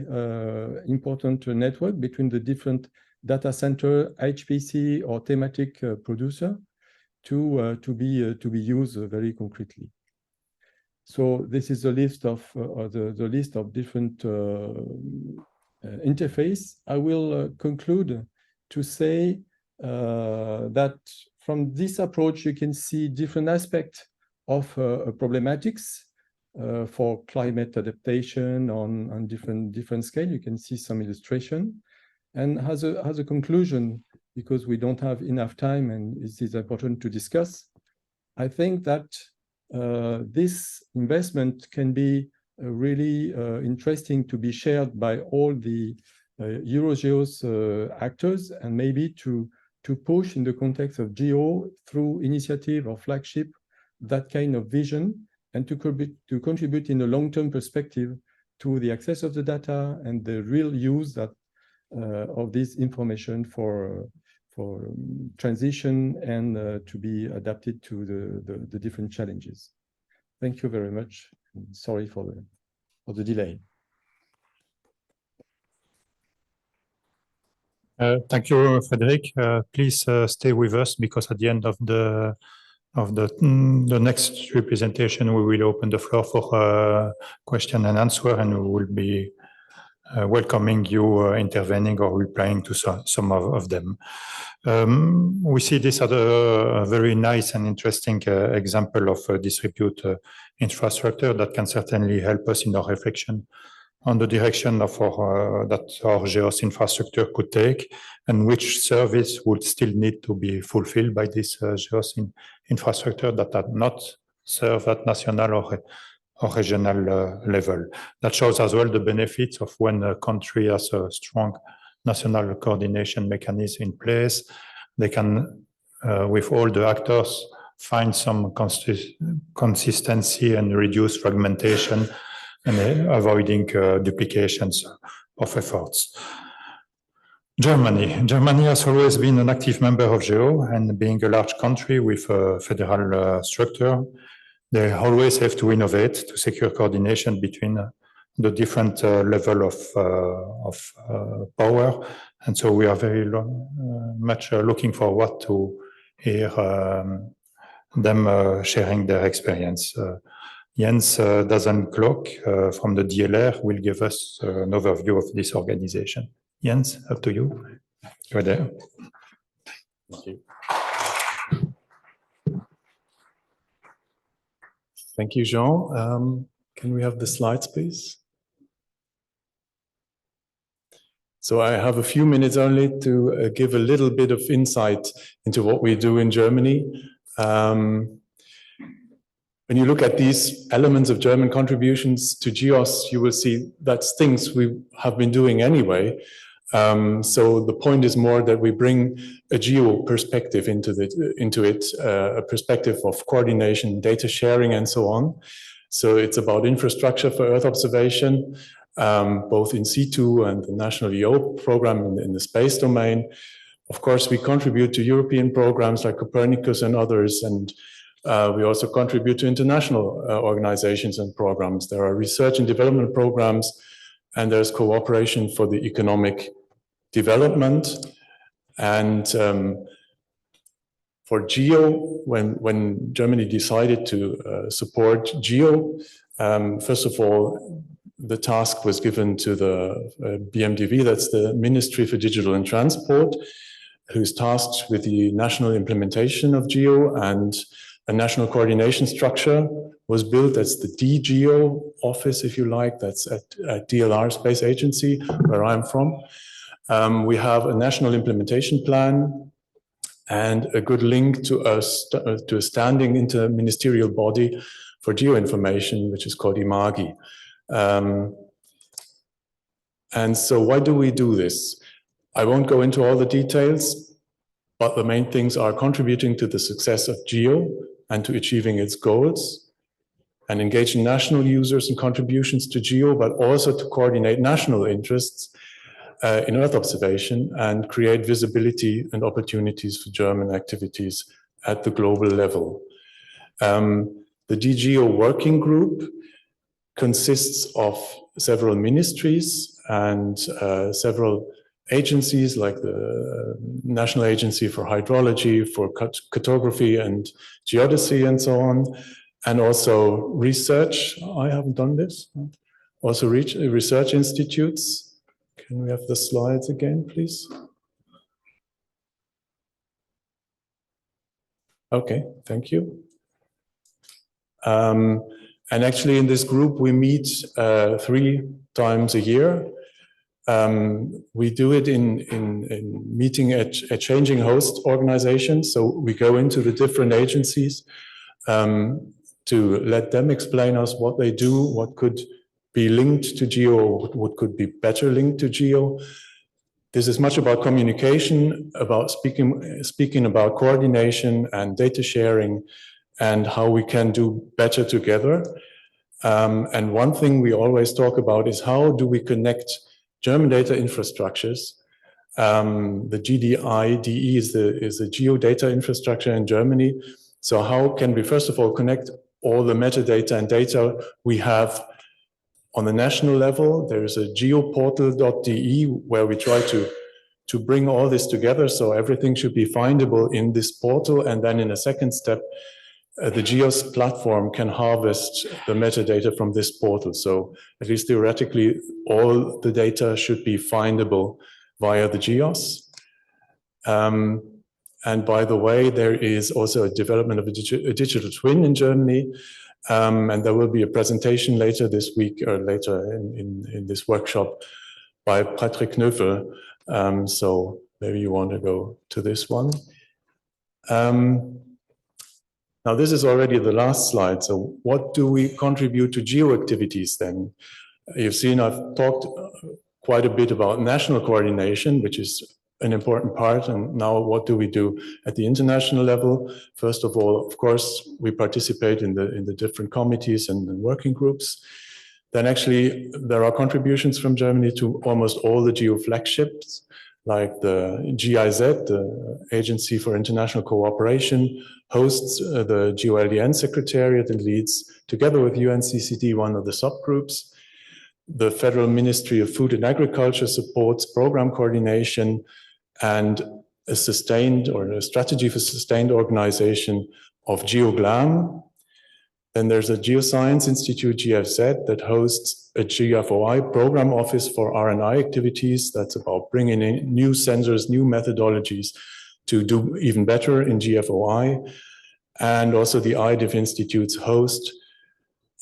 important network between the different data center, HPC or thematic producer to be used very concretely. So this is a list of the list of different interface. I will conclude to say that from this approach you can see different aspects of problematics for climate adaptation on different scale. You can see some illustration, and as a conclusion, because we don't have enough time and it is important to discuss, I think that this investment can be really interesting to be shared by all the EuroGEO's actors, and maybe to push in the context of GEO through initiative or flagship that kind of vision, and to contribute in a long-term perspective to the access of the data and the real use that of this information for transition and to be adapted to the different challenges. Thank you very much. Sorry for the delay. Thank you, Frédéric. Please stay with us, because at the end of the the next representation, we will open the floor for question and answer, and we will be welcoming you intervening or replying to some of them. We see this as a very nice and interesting example of distributed infrastructure that can certainly help us in our reflection on the direction of that our GEOS infrastructure could take, and which service would still need to be fulfilled by this GEOS infrastructure that are not served at national or regional level. That shows as well the benefits of when a country has a strong national coordination mechanism in place. They can, with all the actors, find some consistency and reduce fragmentation and avoiding duplications of efforts. Germany has always been an active member of GEO, and being a large country with a federal structure, they always have to innovate to secure coordination between the different level of power. And so we are very much looking forward to hear them sharing their experience. Jens Dazenklock from the DLR will give us an overview of this organization. Jens, up to you. You're there. Thank you. Thank you, Jean. Can we have the slides, please? So I have a few minutes only to give a little bit of insight into what we do in Germany. When you look at these elements of German contributions to GEOS, you will see that's things we have been doing anyway. So the point is more that we bring a geo perspective into it, a perspective of coordination, data sharing, and so on. So it's about infrastructure for Earth observation, both in situ and the national EO program in the space domain. Of course, we contribute to European programs like Copernicus and others, and we also contribute to international organizations and programs. There are research and development programs, and there's cooperation for the economic development. And for GEO, when Germany decided to support GEO, first of all, the task was given to the BMDV, that's the Ministry for Digital and Transport, who's tasked with the national implementation of GEO, and a national coordination structure was built. That's the DGEO office, if you like, that's at DLR Space Agency, where I'm from. We have a national implementation plan and a good link to a standing interministerial body for geoinformation, which is called IMAGI. And so why do we do this? I won't go into all the details, but the main things are contributing to the success of GEO and to achieving its goals, and engaging national users and contributions to GEO, but also to coordinate national interests in Earth observation and create visibility and opportunities for German activities at the global level. The DGEO working group consists of several ministries and several agencies like the National Agency for Hydrology, for Cartography and Geodesy and so on, and also research. I haven't done this. Also research institutes. Can we have the slides again, please? Okay, thank you. And actually in this group, we meet 3 times a year. We do it in meeting at changing host organizations. So we go into the different agencies to let them explain us what they do, what could be linked to GEO, what could be better linked to GEO. This is much about communication, about speaking about coordination and data sharing and how we can do better together. And one thing we always talk about is how do we connect German data infrastructures. The GDI-DE is the geodata infrastructure in Germany. So how can we, first of all, connect all the metadata and data we have on the national level? There is a geoportal.de where we try to bring all this together. So everything should be findable in this portal. And then in a second step, the GEOS platform can harvest the metadata from this portal. So at least theoretically, all the data should be findable via the GEOS. And by the way, there is also a development of a digital twin in Germany. And there will be a presentation later this week or later in this workshop by Patrick Knöffel. So maybe you want to go to this one. Now, this is already the last slide. So what do we contribute to GEO activities then? You've seen I've talked quite a bit about national coordination, which is an important part. And now what do we do at the international level? First of all, of course, we participate in the different committees and working groups. Then actually, there are contributions from Germany to almost all the GEO flagships, like the GIZ, the Agency for International Cooperation, hosts the GEO-LDN Secretariat and leads, together with UNCCD, one of the subgroups. The Federal Ministry of Food and Agriculture supports program coordination and a sustained or a strategy for sustained organization of GEOGLAM. Then there's a Geoscience Institute, GFZ, that hosts a GFOI program office for R&I activities. That's about bringing in new sensors, new methodologies to do even better in GFOI. And also the IDIV Institutes host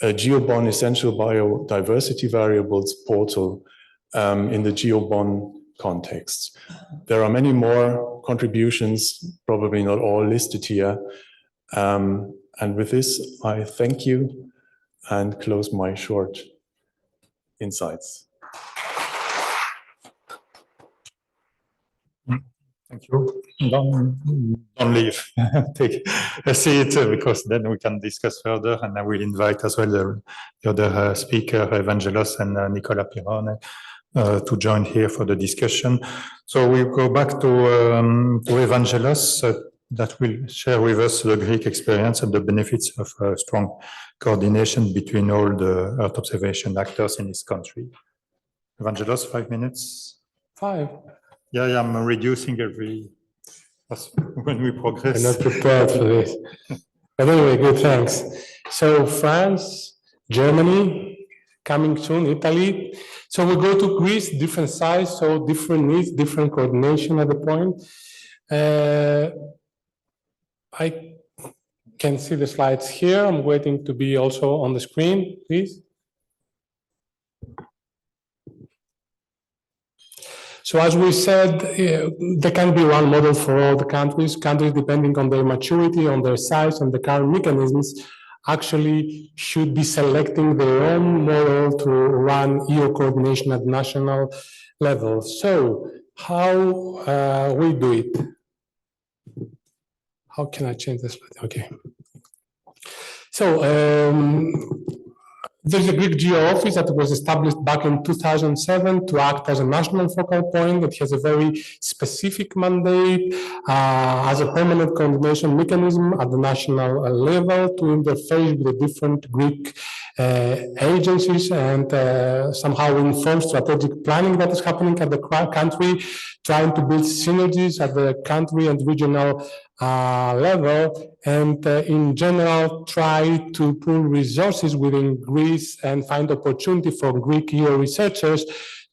a GeoBon Essential Biodiversity Variables portal in the GeoBon context. There are many more contributions, probably not all listed here. And with this, I thank you and close my short insights. Thank you. Don't leave. Take a seat because then we can discuss further. And I will invite as well the other speaker, Evangelos and Nicola Pirone, to join here for the discussion. So we'll go back to Evangelos that will share with us the Greek experience and the benefits of strong coordination between all the Earth observation actors in this country. Evangelos, 5 minutes. 5. Yeah, I'm reducing when we progress. I'm not prepared for this. But anyway, good, thanks. So France, Germany, coming soon, Italy. So we go to Greece, different size, so different needs, different coordination at the point. I can see the slides here. I'm waiting to be also on the screen, please. So as we said, there can be one model for all the countries. Countries, depending on their maturity, on their size, and the current mechanisms, actually should be selecting their own model to run EO coordination at national level. So how we do it? How can I change this? Okay. So there's a Greek GEO office that was established back in 2007 to act as a national focal point that has a very specific mandate as a permanent coordination mechanism at the national level to interface with the different Greek agencies and somehow inform strategic planning that is happening at the country, trying to build synergies at the country and regional level, and in general try to pool resources within Greece and find opportunity for Greek EO researchers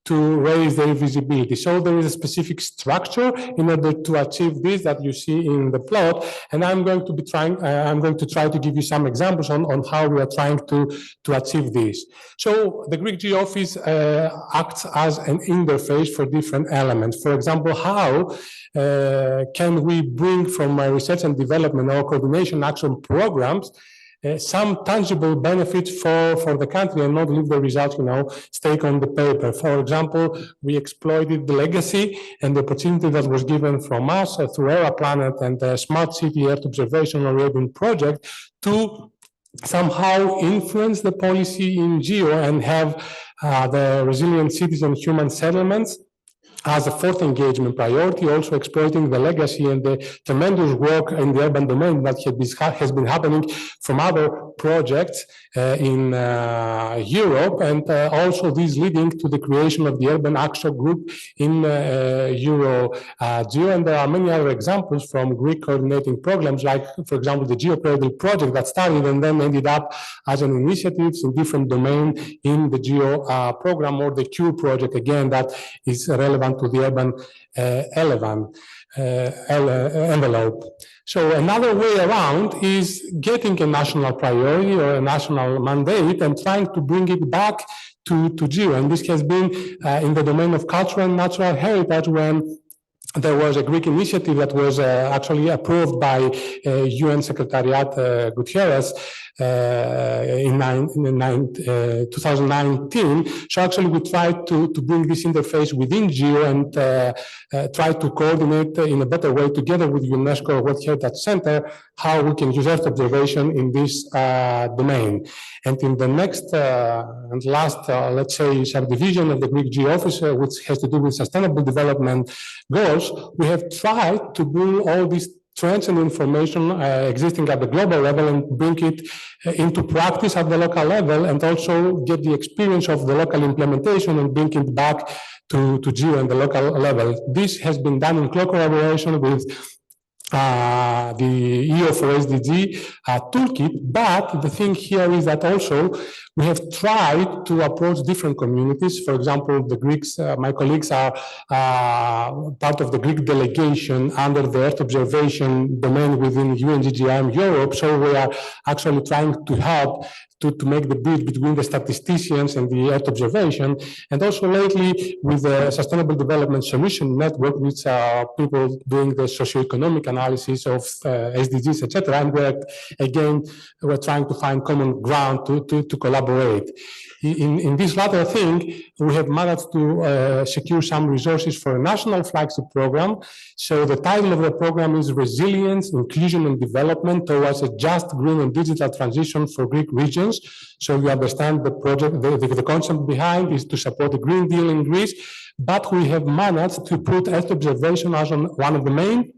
to raise their visibility. So there is a specific structure in order to achieve this that you see in the plot, and I'm going to try to give you some examples on how we are trying to achieve this. So the Greek GEO office acts as an interface for different elements. For example, how can we bring from research and development or coordination action programs some tangible benefits for the country and not leave the results, stake on the paper. For example, we exploited the legacy and the opportunity that was given from us through EuroPlanet and the Smart City Earth Observation Orienting Project to somehow influence the policy in GEO and have the resilient cities and human settlements as a fourth engagement priority, also exploiting the legacy and the tremendous work in the urban domain that has been happening from other projects in Europe, and also this leading to the creation of the Urban Action Group in EuroGEO. And there are many other examples from Greek coordinating programs, like, for example, the GeoPeriodal project that started and then ended up as an initiative in different domains in the GEO program, or the Q project, again, that is relevant to the urban envelope. So another way around is getting a national priority or a national mandate and trying to bring it back to GEO. And this has been in the domain of cultural and natural heritage, when there was a Greek initiative that was actually approved by UN Secretariat Guterres in 2019. So actually we tried to bring this interface within GEO and try to coordinate in a better way together with UNESCO World Heritage Center how we can use Earth observation in this domain. And in the next and last, let's say, subdivision of the Greek GEO office, which has to do with sustainable development goals, we have tried to bring all these trends and information existing at the global level and bring it into practice at the local level, and also get the experience of the local implementation and bring it back to GEO and the local level. This has been done in close collaboration with the EU for SDG toolkit, but the thing here is that also we have tried to approach different communities. For example, the Greeks, my colleagues are part of the Greek delegation under the Earth observation domain within UNGGIM Europe, so we are actually trying to help to make the bridge between the statisticians and the Earth observation. And also lately with the Sustainable Development Solution Network, which are people doing the socioeconomic analysis of SDGs, etc. And we're trying to find common ground to collaborate. In this latter thing, we have managed to secure some resources for a national flagship program. So the title of the program is Resilience, Inclusion and Development Towards a Just, Green and Digital Transition for Greek Regions. So you understand the project, the concept behind is to support the Green Deal in Greece, but we have managed to put Earth observation as one of the main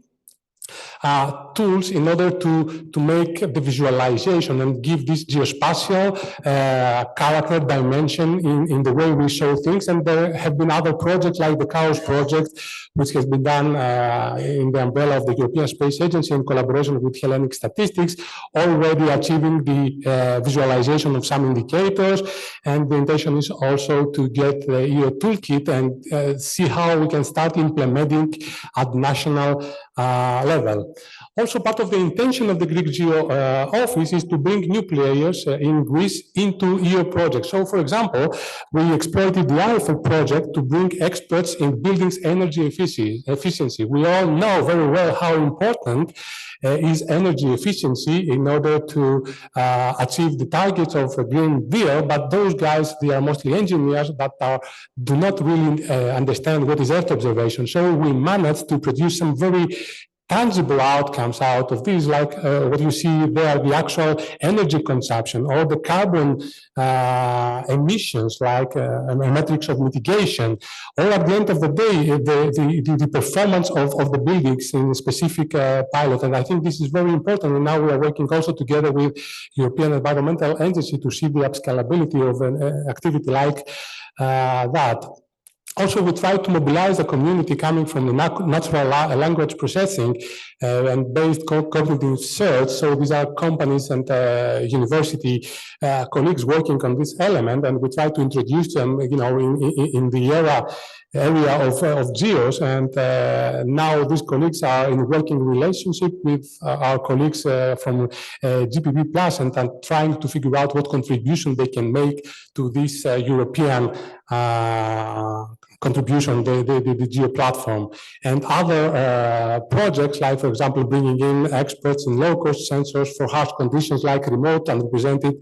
tools in order to make the visualization and give this geospatial character dimension in the way we show things. And there have been other projects like the Chaos project, which has been done in the umbrella of the European Space Agency in collaboration with Hellenic Statistics, already achieving the visualization of some indicators. And the intention is also to get the EU toolkit and see how we can start implementing at national level. Also, part of the intention of the Greek GEO office is to bring new players in Greece into EU projects. So, for example, we exploited the IFL project to bring experts in buildings energy efficiency. We all know very well how important is energy efficiency in order to achieve the targets of a Green Deal, but those guys, they are mostly engineers that do not really understand what is Earth observation. So we managed to produce some very tangible outcomes out of this, like what you see there, the actual energy consumption or the carbon emissions, like metrics of mitigation, or at the end of the day, the performance of the buildings in a specific pilot. And I think this is very important. And now we are working also together with European Environmental Agency to see the upscalability of an activity like that. Also, we try to mobilize the community coming from the natural language processing and based cognitive research. So these are companies and university colleagues working on this element, and we try to introduce them, in the area of GEOs. And now these colleagues are in working relationship with our colleagues from GPP Plus and trying to figure out what contribution they can make to this European contribution, the GEO platform. And other projects, like, for example, bringing in experts in low-cost sensors for harsh conditions like remote and represented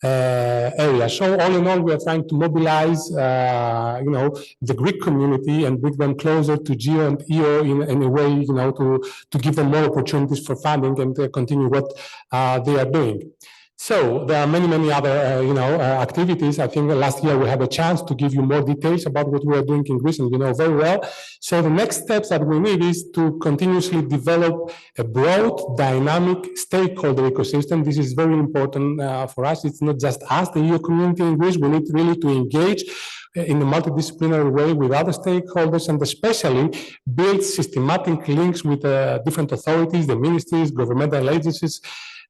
areas. So all in all, we are trying to mobilize, the Greek community and bring them closer to GEO and EO in a way, to give them more opportunities for funding and continue what they are doing. So there are many other, activities. I think last year we had a chance to give you more details about what we are doing in Greece, and you know very well. So the next steps that we need is to continuously develop a broad, dynamic stakeholder ecosystem. This is very important for us. It's not just us, the EU community in Greece. We need really to engage in a multidisciplinary way with other stakeholders, and especially build systematic links with different authorities, the ministries, governmental agencies,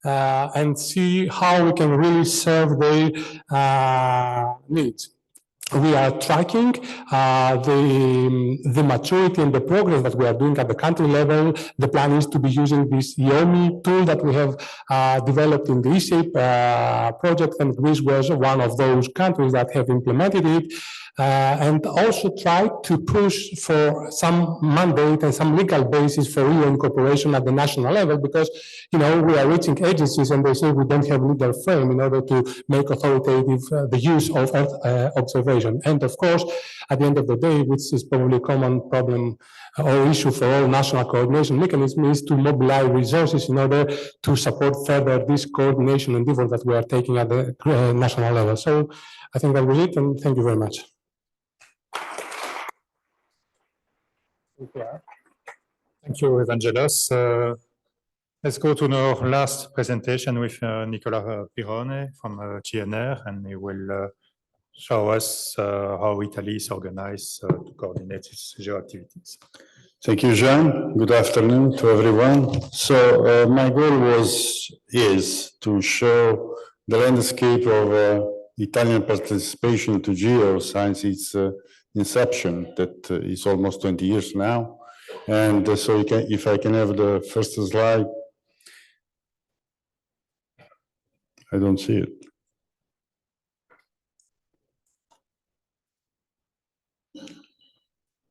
and see how we can really serve their needs. We are tracking the maturity and the progress that we are doing at the country level. The plan is to be using this EOMI tool that we have developed in the eShape project, and Greece was one of those countries that have implemented it. And also try to push for some mandate and some legal basis for EU incorporation at the national level, because, we are reaching agencies and they say we don't have legal frame in order to make authoritative the use of Earth observation. And of course, at the end of the day, which is probably a common problem or issue for all national coordination mechanisms, is to mobilize resources in order to support further this coordination endeavor that we are taking at the national level. So I think that was it, and thank you very much. Thank you, Evangelos. Let's go to our last presentation with Nicola Pirone from GNR, and he will show us how Italy is organized to coordinate its GEO activities. Thank you, Jean. Good afternoon to everyone. So my goal is to show the landscape of Italian participation to GEO since its inception, that is almost 20 years now. And so if I can have the first slide. I don't see it.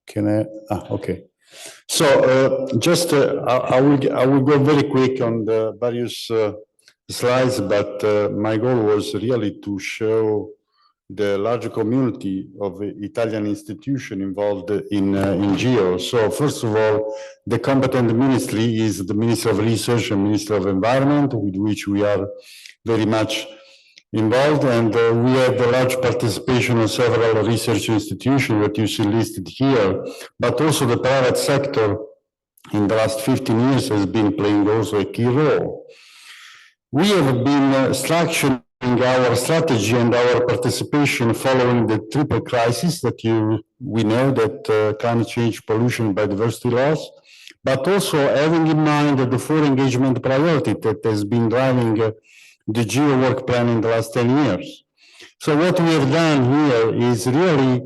Can I? Okay. So I will go very quick on the various slides, but my goal was really to show the larger community of Italian institutions involved in GEO. So first of all, the competent ministry is the Ministry of Research and Ministry of Environment, with which we are very much involved, and we have a large participation of several research institutions that you see listed here, but also the private sector in the last 15 years has been playing also a key role. We have been structuring our strategy and our participation following the triple crisis that we know that climate change, pollution, biodiversity loss, but also having in mind the four engagement priority that has been driving the GEO work plan in the last 10 years. So what we have done here is really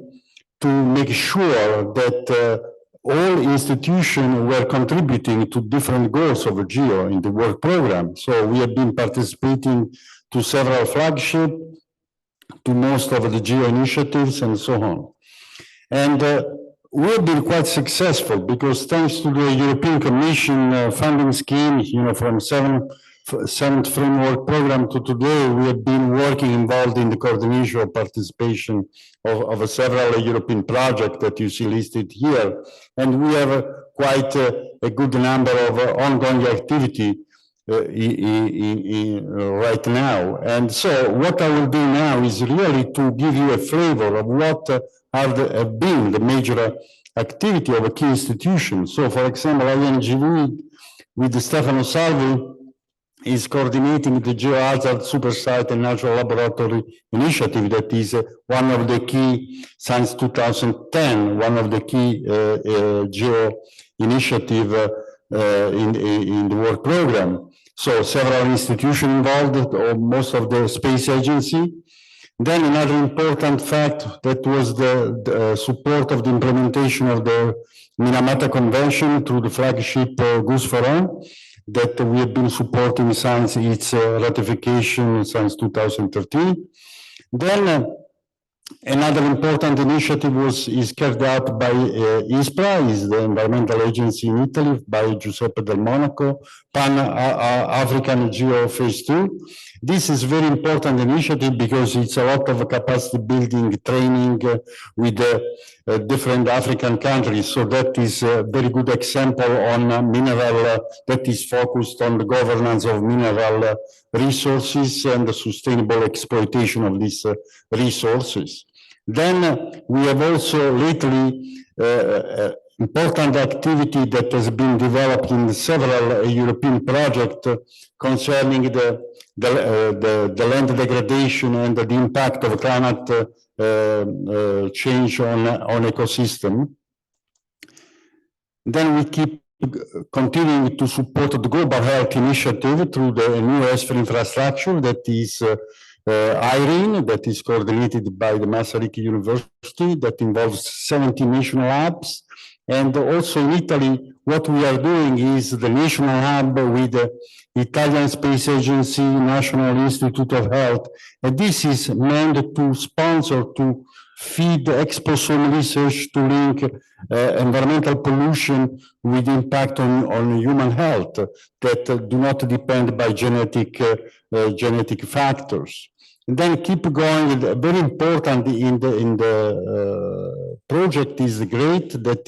to make sure that all institutions were contributing to different goals of GEO in the work program. So we have been participating to several flagships, to most of the GEO initiatives and so on. And we have been quite successful because thanks to the European Commission funding scheme, from seventh framework program to today, we have been working involved in the coordination of participation of several European projects that you see listed here. And we have quite a good number of ongoing activity right now. And so what I will do now is really to give you a flavor of what have been the major activity of a key institution. So for example, INGV with Stefano Salvi is coordinating the GeoHazard Supersite and Natural Laboratory Initiative that is one of the key, since 2010, one of the key GEO initiative in the work program. So several institutions involved, or most of the space agency. Then another important fact that was the support of the implementation of the Minamata Convention through the flagship Goose for All, that we have been supporting since its ratification since 2013. Then another important initiative is carried out by ISPRA, is the environmental agency in Italy, by Giuseppe Del Monaco, Pan-African GEO Phase 2. This is very important initiative because it's a lot of capacity building, training with different African countries. So that is a very good example on mineral that is focused on the governance of mineral resources and the sustainable exploitation of these resources. Then we have also lately important activity that has been developed in several European projects concerning the land degradation and the impact of climate change on ecosystem. Then we keep continuing to support the Global Health Initiative through the new ESFER infrastructure that is IRENE, that is coordinated by the Masaryk University, that involves 70 national hubs. And also in Italy, what we are doing is the national hub with the Italian Space Agency, National Institute of Health. And this is meant to sponsor, to feed exposome research to link environmental pollution with impact on human health that do not depend by genetic factors. And then keep going. Very important in the project is GREAT, that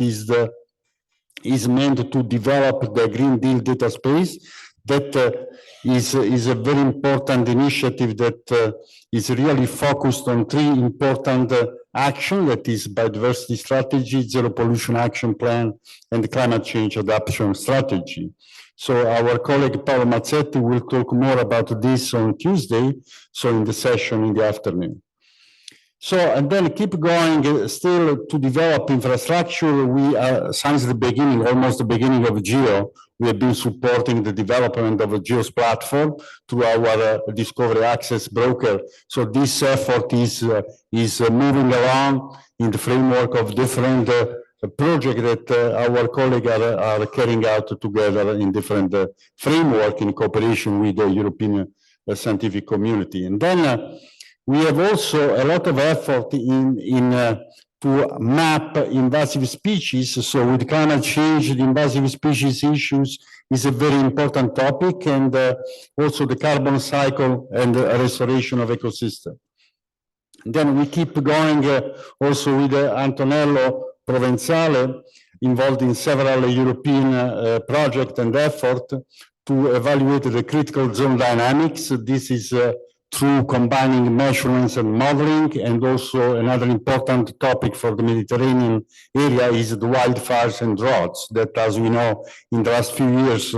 is meant to develop the Green Deal data space. That is a very important initiative that is really focused on three important actions, that is biodiversity strategy, zero pollution action plan, and the climate change adaptation strategy. So our colleague Paolo Mazzetti will talk more about this on Tuesday, so in the session in the afternoon. So, and then keep going, still to develop infrastructure. We are, since the beginning, almost the beginning of GEO, we have been supporting the development of a GEOS platform through our Discovery Access broker. So this effort is moving along in the framework of different projects that our colleagues are carrying out together in different framework in cooperation with the European scientific community. And then we have also a lot of effort to map invasive species. So with climate change, the invasive species issues is a very important topic, and also the carbon cycle and the restoration of ecosystem. Then we keep going also with Antonello Provenzale, involved in several European projects and effort to evaluate the critical zone dynamics. This is through combining measurements and modeling, and also another important topic for the Mediterranean area is the wildfires and droughts, that, as we know, in the last few years,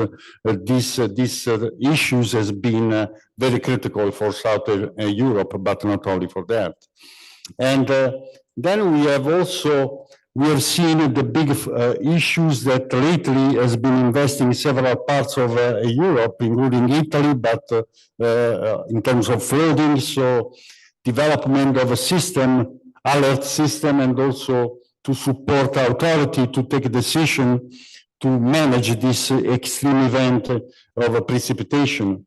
these issues has been very critical for Southern Europe, but not only for that. And then we have seen the big issues that lately has been investing in several parts of Europe, including Italy, but in terms of flooding, so development of a system, alert system, and also to support authority to take a decision to manage this extreme event of precipitation.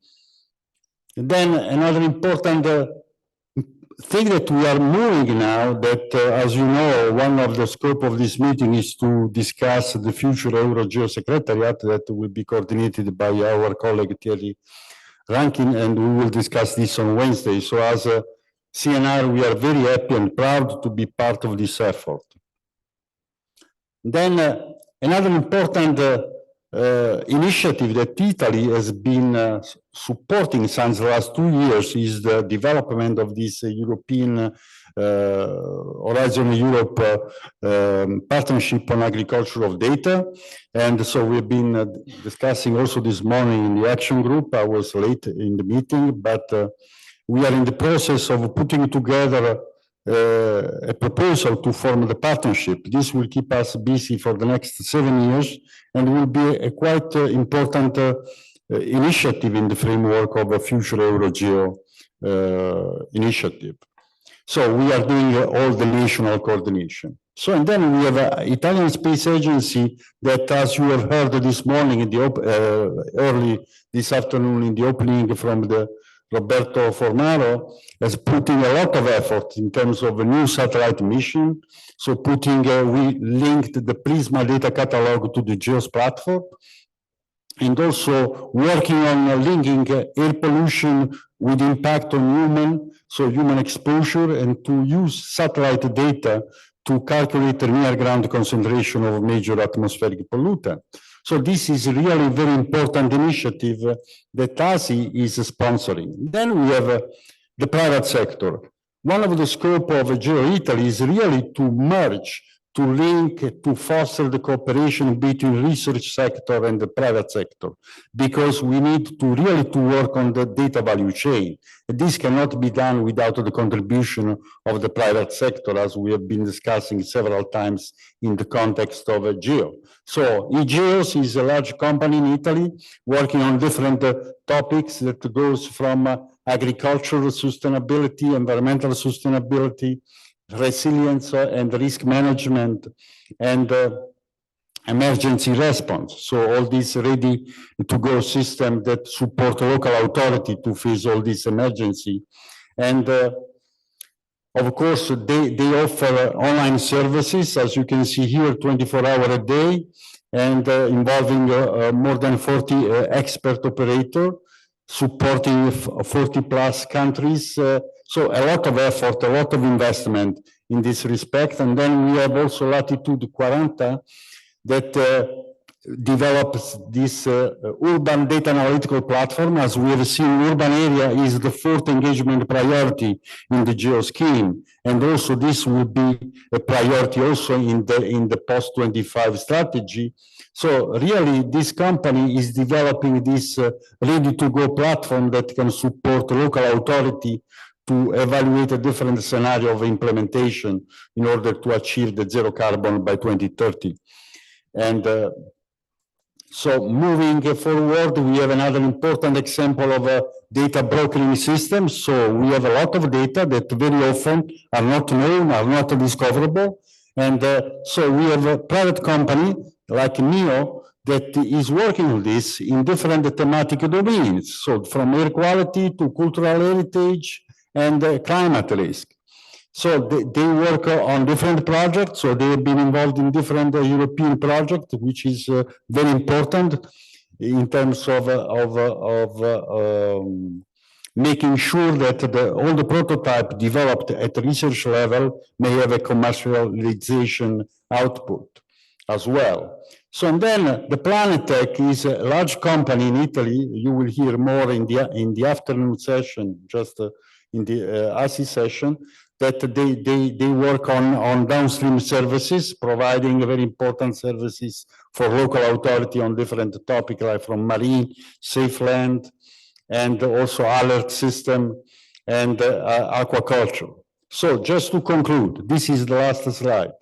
And then another important thing that we are moving now, that as you know, one of the scope of this meeting is to discuss the future EuroGEO Secretariat that will be coordinated by our colleague Thierry Rankin, and we will discuss this on Wednesday. So as a CNR, we are very happy and proud to be part of this effort. Then another important initiative that Italy has been supporting since the last 2 years is the development of this European Horizon Europe partnership on agricultural data. And so we've been discussing also this morning in the action group. I was late in the meeting, but we are in the process of putting together a proposal to form the partnership. This will keep us busy for the next 7 years and will be a quite important initiative in the framework of a future EuroGEO initiative. So we are doing all the national coordination. So, and then we have an Italian Space Agency that, as you have heard this morning, in the early this afternoon in the opening from the Roberto Formaro, is putting a lot of effort in terms of a new satellite mission. So putting, we linked the Prisma data catalog to the GEOS platform, and also working on linking air pollution with impact on human, so human exposure, and to use satellite data to calculate the near ground concentration of major atmospheric pollutant. So this is really a very important initiative that ASI is sponsoring. Then we have the private sector. One of the scope of GEO Italy is really to merge, to link, to foster the cooperation between research sector and the private sector, because we need to really to work on the data value chain. This cannot be done without the contribution of the private sector, as we have been discussing several times in the context of GEO. So EuroGEO is a large company in Italy working on different topics that goes from agricultural sustainability, environmental sustainability, resilience and risk management, and emergency response. So all these ready to go system that support local authority to face all this emergency. And of course, they offer online services, as you can see here, 24 hours a day, and involving more than 40 expert operator, supporting 40 plus countries. So a lot of effort, a lot of investment in this respect. And then we have also Latitude 40 that develops this urban data analytical platform. As we have seen, urban area is the fourth engagement priority in the GEO scheme. And also this will be a priority also in the post-25 strategy. So really, this company is developing this ready-to-go platform that can support local authority to evaluate a different scenario of implementation in order to achieve the zero carbon by 2030. And so moving forward, we have another important example of a data brokering system. So we have a lot of data that very often are not known, are not discoverable. And so we have a private company like NEO that is working on this in different thematic domains. So from air quality to cultural heritage and climate risk. So they work on different projects. So they have been involved in different European projects, which is very important in terms of making sure that all the prototype developed at research level may have a commercialization output as well. So and then the Planetech is a large company in Italy. You will hear more in the afternoon session, just in the ASI session, that they work on downstream services, providing very important services for local authority on different topics, like from marine, safe land, and also alert system and aquaculture. So just to conclude, this is the last slide.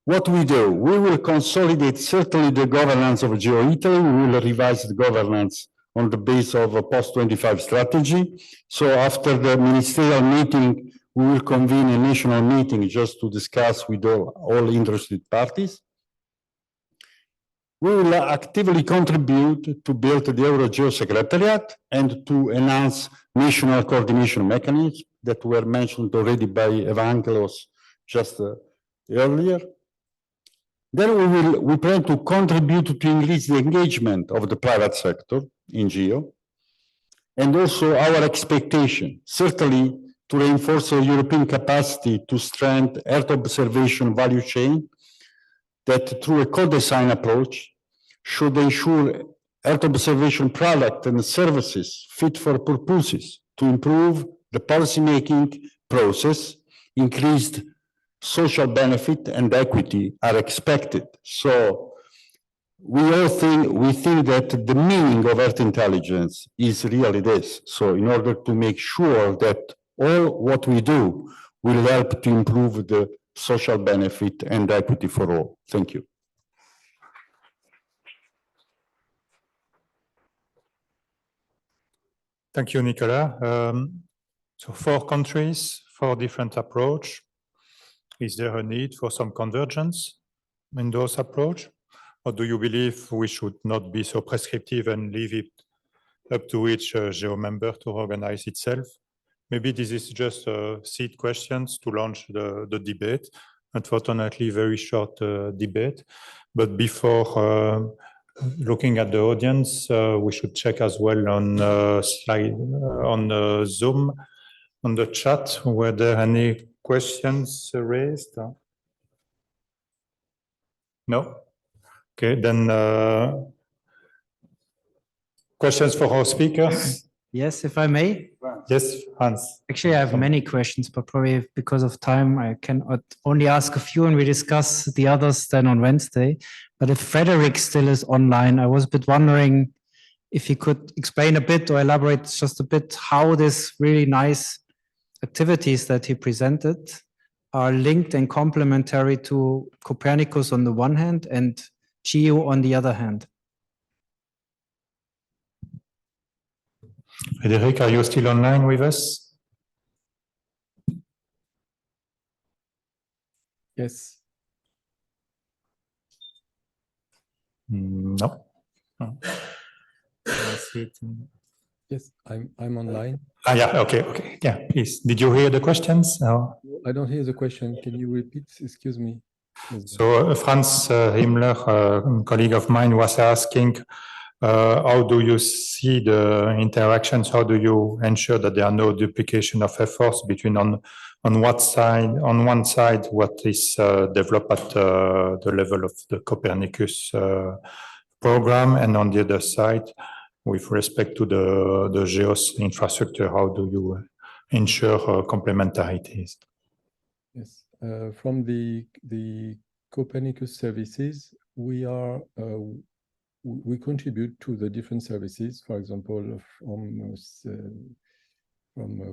What we do, we will consolidate certainly the governance of GEO Italy. We will revise the governance on the base of a post-25 strategy. So after the ministerial meeting, we will convene a national meeting just to discuss with all interested parties. We will actively contribute to build the EuroGEO Secretariat and to enhance national coordination mechanisms that were mentioned already by Evangelos just earlier. Then we plan to contribute to increase the engagement of the private sector in GEO, and also our expectation, certainly to reinforce the European capacity to strengthen Earth observation value chain, that through a co-design approach should ensure Earth observation product and services fit for purposes to improve the policymaking process. Increased social benefit and equity are expected. So we think that the meaning of Earth intelligence is really this. So in order to make sure that all what we do will help to improve the social benefit and equity for all. Thank you. Thank you, Nicolas. So 4 countries, 4 different approach. Is there a need for some convergence in those approach? Or do you believe we should not be so prescriptive and leave it up to each GEO member to organize itself? Maybe this is just seed questions to launch the debate. Unfortunately, very short debate. But before looking at the audience, we should check as well on slide on Zoom, on the chat, were there any questions raised? No? Okay, then questions for our speakers? Yes, if I may. Yes, Hans. Actually, I have many questions, but probably because of time, I can only ask a few and we discuss the others then on Wednesday. But if Frederick still is online, I was a bit wondering if he could explain a bit or elaborate just a bit how this really nice activities that he presented are linked and complementary to Copernicus on the one hand and GEO on the other hand. Frederick, are you still online with us? Yes. No. Yes, I'm online. Yeah, okay. Yeah, please. Did you hear the questions? No. I don't hear the question. Can you repeat? Excuse me. So Franz Himmler, a colleague of mine, was asking, how do you see the interactions? How do you ensure that there are no duplication of efforts between on one side, what is developed at the level of the Copernicus program, and on the other side, with respect to the GEOS infrastructure, how do you ensure complementarities? Yes, from the Copernicus services, we contribute to the different services. For example, from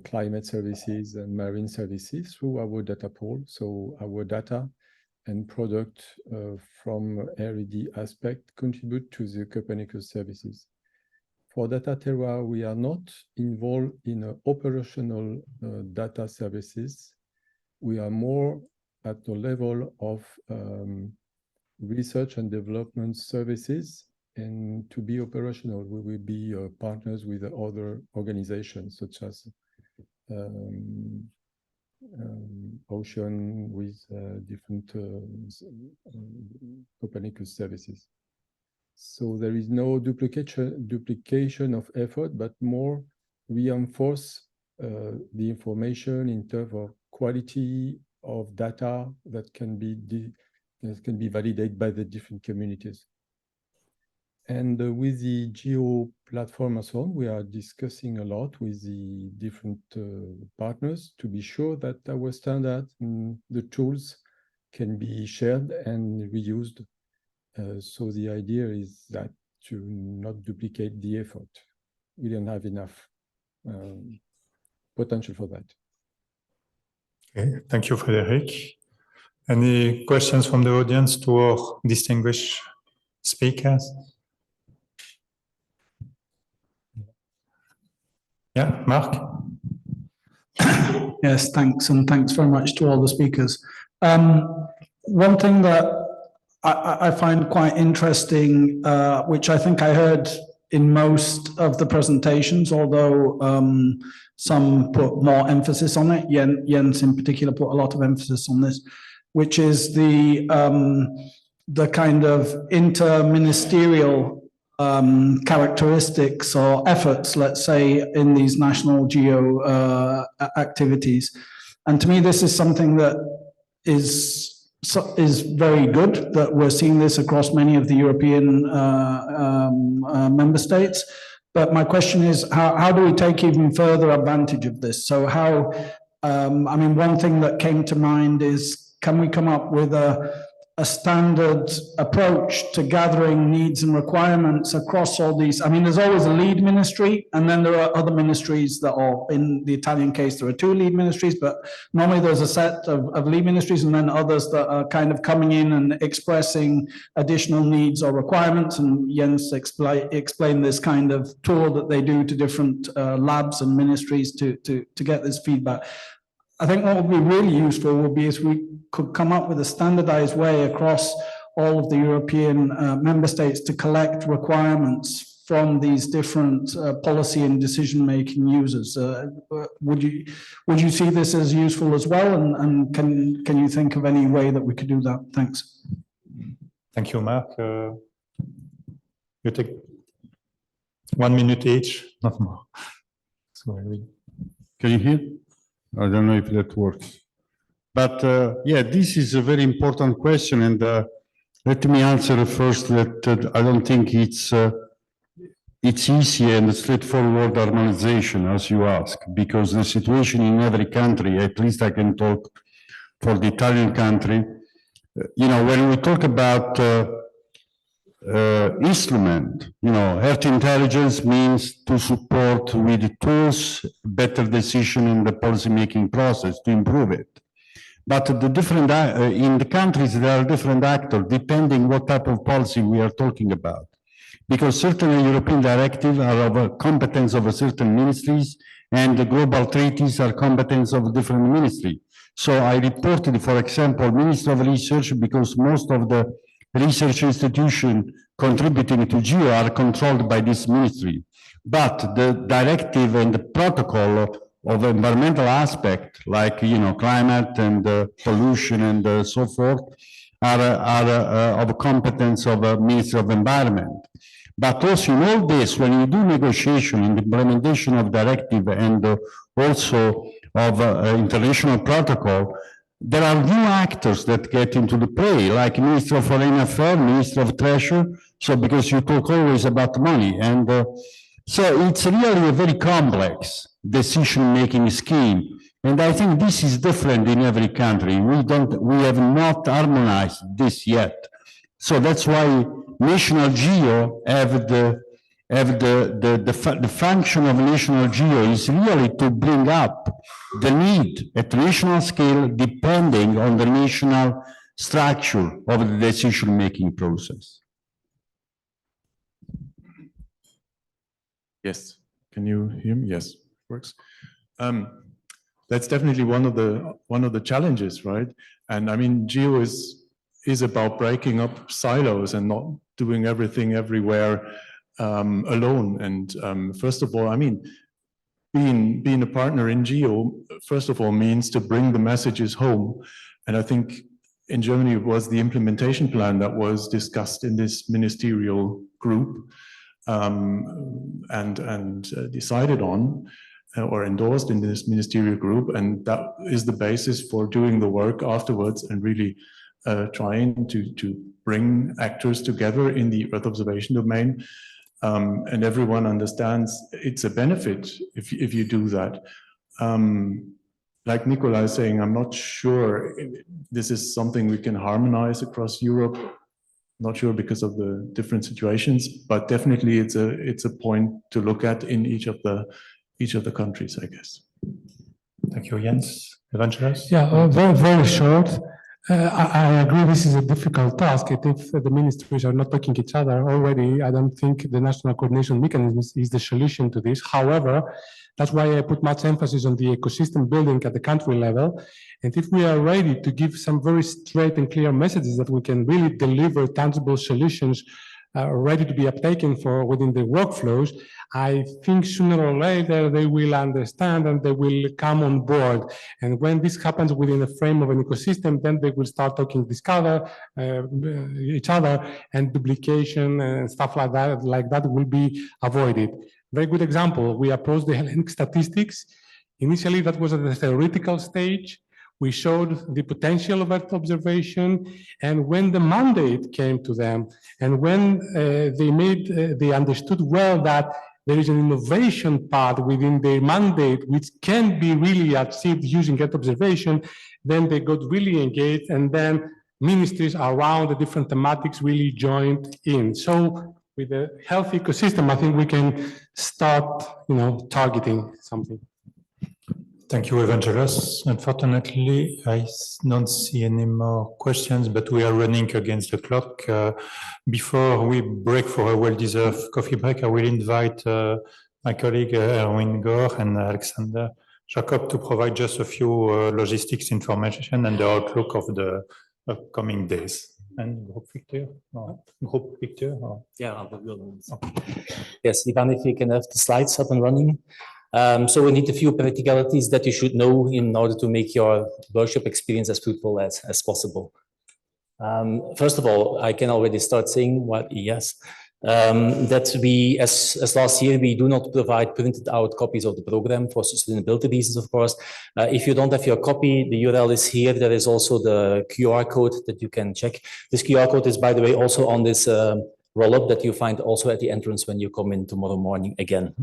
climate services and marine services through our data pool. So our data and product from R&D aspect contribute to the Copernicus services. For Data Terra, we are not involved in operational data services. We are more at the level of research and development services, and to be operational, we will be partners with other organizations such as Ocean with different Copernicus services. So there is no duplication of effort, but more reinforce the information in terms of quality of data that can be validated by the different communities. And with the GEO platform and so on, we are discussing a lot with the different partners to be sure that our standard, the tools can be shared and reused. So the idea is that to not duplicate the effort. We don't have enough potential for that. Okay, thank you, Frederick. Any questions from the audience to our distinguished speakers? Yeah, Mark? Yes, thanks, and thanks very much to all the speakers. One thing that I find quite interesting, which I think I heard in most of the presentations, although some put more emphasis on it, Jens in particular put a lot of emphasis on this, which is the kind of interministerial characteristics or efforts, let's say, in these national GEO activities. And to me, this is something that is very good, that we're seeing this across many of the European member states. But my question is, how do we take even further advantage of this? So how, I mean, one thing that came to mind is, can we come up with a standard approach to gathering needs and requirements across all these? I mean, there's always a lead ministry, and then there are other ministries that are, in the Italian case, there are 2 lead ministries, but normally there's a set of lead ministries and then others that are kind of coming in and expressing additional needs or requirements. And Jens explained this kind of tour that they do to different labs and ministries to get this feedback. I think what would be really useful would be if we could come up with a standardized way across all of the European member states to collect requirements from these different policy and decision-making users. Would you see this as useful as well? And can you think of any way that we could do that? Thanks. Thank you, Mark. You take 1 minute each, not more. Sorry. Can you hear? I don't know if that works. But yeah, this is a very important question. And Let me answer first that I don't think it's easy and straightforward harmonization, as you ask, because the situation in every country, at least I can talk for the Italian country, when we talk about instrument, earth intelligence means to support with tools better decision in the policy-making process to improve it. But the different in the countries there are different actors depending what type of policy we are talking about. Because certain European directives are of a competence of a certain ministries, and the global treaties are competence of different ministry. So I reported, for example, Minister of Research, because most of the research institutions contributing to GEO are controlled by this ministry. But the directive and the protocol of environmental aspect, like climate and pollution and so forth, are of competence of a Ministry of Environment. But also in all this, when you do negotiation in the implementation of directive and also of international protocol, there are new actors that get into the play, like Minister of Foreign Affairs, Minister of Treasury. So because you talk always about money, and so it's really a very complex decision-making scheme. And I think this is different in every country. We have not harmonized this yet. So that's why National GEO have the function of National GEO is really to bring up the need at national scale depending on the national structure of the decision-making process. Yes, can you hear me? Yes, works. That's definitely one of the challenges, right? And I mean, GEO is about breaking up silos and not doing everything everywhere alone. And first of all, I mean, being a partner in GEO, first of all, means to bring the messages home. And I think in Germany it was the implementation plan that was discussed in this ministerial group and decided on or endorsed in this ministerial group. And that is the basis for doing the work afterwards and really trying to bring actors together in the Earth observation domain. And everyone understands it's a benefit if you do that. Like Nikolai is saying, I'm not sure this is something we can harmonize across Europe. Not sure because of the different situations, but definitely it's a point to look at in each of the countries, I guess. Thank you, Jens. Evangelos? Yeah, very, very short. I agree this is a difficult task. If the ministries are not talking each other already, I don't think the national coordination mechanism is the solution to this. However, that's why I put much emphasis on the ecosystem building at the country level. And if we are ready to give some very straight and clear messages that we can really deliver tangible solutions ready to be uptaken for within the workflows, I think sooner or later they will understand and they will come on board. And when this happens within the frame of an ecosystem, then they will start talking each other, and duplication and stuff like that will be avoided. Very good example. We approached the Hellenic statistics. Initially, that was at the theoretical stage. We showed the potential of Earth observation, and when the mandate came to them, and when they understood well that there is an innovation part within their mandate which can be really achieved using Earth observation, then they got really engaged, and then ministries around the different thematics really joined in. So with a healthy ecosystem, I think we can start, targeting something. Thank you, Evangelos. Unfortunately, I don't see any more questions, but we are running against the clock. Before we break for a well-deserved coffee break, I will invite my colleague Erwin Gore and Alexander Jacob to provide just a few logistics information and the outlook of the upcoming days. And group picture? No. Group picture? Or? Yeah, okay. Yes, Ivan, if you can have the slides up and running. So we need a few practicalities that you should know in order to make your workshop experience as fruitful as possible. First of all, I can already start saying that we, as last year, we do not provide printed out copies of the program for sustainability reasons, of course. If you don't have your copy, the URL is here. There is also the QR code that you can check. This QR code is, by the way, also on this roll-up that you find also at the entrance when you come in tomorrow morning again.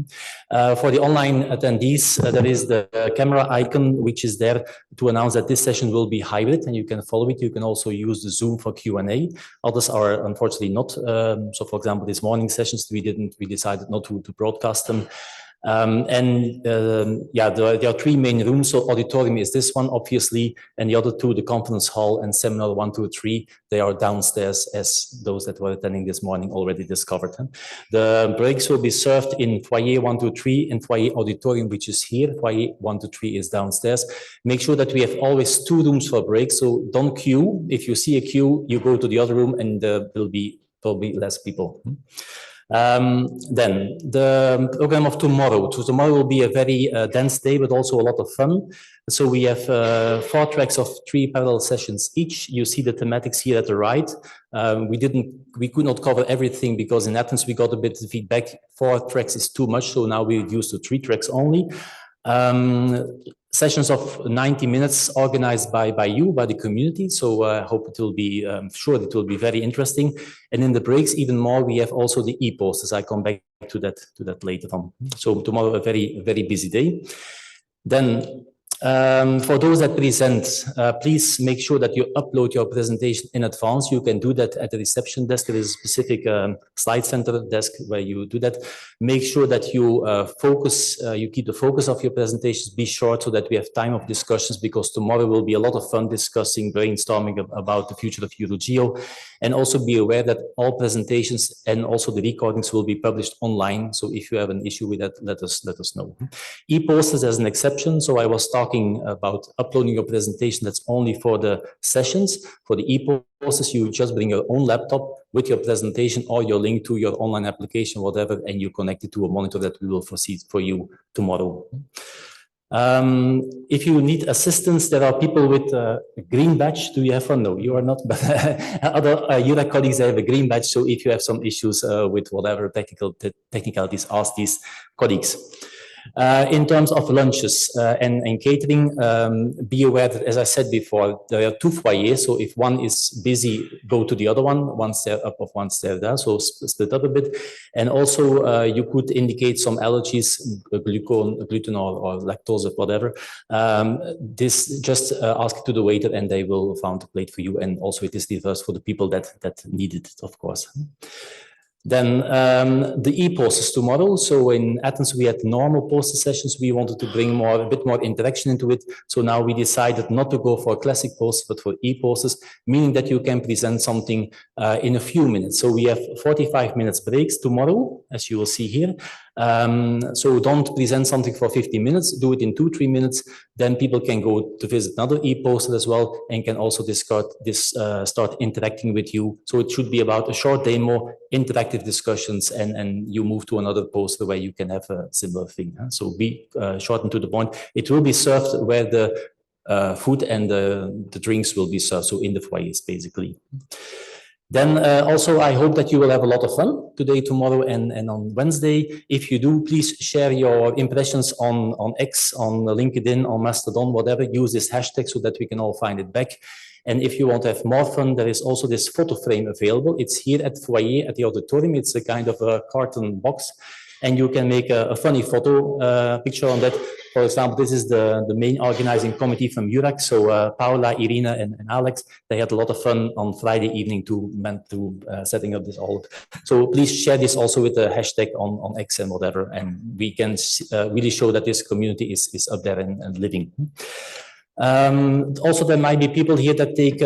For the online attendees, there is the camera icon, which is there to announce that this session will be hybrid and you can follow it. You can also use the Zoom for Q&A. Others are unfortunately not. So for example, this morning sessions, we decided not to broadcast them. Yeah, there are three main rooms. So auditorium is this one, obviously, and the other two, the conference hall and seminar 1, 2, 3, they are downstairs, as those that were attending this morning already discovered. The breaks will be served in foyer 1, 2, 3 and foyer auditorium, which is here. Foyer 1, 2, 3 is downstairs. Make sure that we have always 2 rooms for breaks. So don't queue. If you see a queue, you go to the other room and there will be probably less people. Then the program of tomorrow. So tomorrow will be a very dense day, but also a lot of fun. So we have 4 tracks of 3 parallel sessions each. You see the thematics here at the right. We could not cover everything because in Athens we got a bit of feedback. 4 tracks is too much, so now we reduced to 3 tracks only. Sessions of 90 minutes organized by the community. So I hope it will be, sure it will be very interesting. And in the breaks, even more, we have also the e-posters. I come back to that later on. So tomorrow, a very, very busy day. Then for those that present, please make sure that you upload your presentation in advance. You can do that at the reception desk. There is a specific slide center desk where you do that. Make sure that you you keep the focus of your presentations, be short so that we have time of discussions, because tomorrow will be a lot of fun discussing, brainstorming about the future of EuroGEO. And also be aware that all presentations and also the recordings will be published online. So if you have an issue with that, let us know. E-posters as an exception. So I was talking about uploading your presentation. That's only for the sessions. For the e-posters, you just bring your own laptop with your presentation or your link to your online application, whatever, and you connect it to a monitor that we will proceed for you tomorrow. If you need assistance, there are people with a green badge. Do you have one? No, you are not, but other EURA colleagues have a green badge. So if you have some issues with whatever technicalities, ask these colleagues. In terms of lunches and catering, be aware that, as I said before, there are 2 foyers. So if one is busy, go to the other one. One stair up, of one stair down. So split up a bit. And also, you could indicate some allergies, gluten or lactose or whatever. This just ask it to the waiter, and they will find a plate for you. And also, it is reversed for the people that need it, of course. Then the e-posters tomorrow. So in Athens, we had normal poster sessions. We wanted to bring a bit more interaction into it. So now we decided not to go for classic posters, but for e-posters, meaning that you can present something in a few minutes. So we have 45 minutes breaks tomorrow, as you will see here. So don't present something for 50 minutes, do it in 2-3 minutes. Then people can go to visit another e-poster as well and can also start interacting with you. So it should be about a short demo, interactive discussions, and you move to another poster where you can have a similar thing. So be short and to the point. It will be served where the food and the drinks will be served, so in the foyers basically. Then also, I hope that you will have a lot of fun today, tomorrow, and on Wednesday. If you do, please share your impressions on X, on LinkedIn, on Mastodon, whatever. Use this hashtag so that we can all find it back. And if you want to have more fun, there is also this photo frame available. It's here at foyer at the auditorium. It's a kind of a carton box, and you can make a funny photo picture on that. For example, this is the main organizing committee from EuroGEO. So Paula, Irina, and Alex, they had a lot of fun on Friday evening to setting up this all. So please share this also with the hashtag on X and whatever, and we can really show that this community is up there and living. Also, there might be people here that take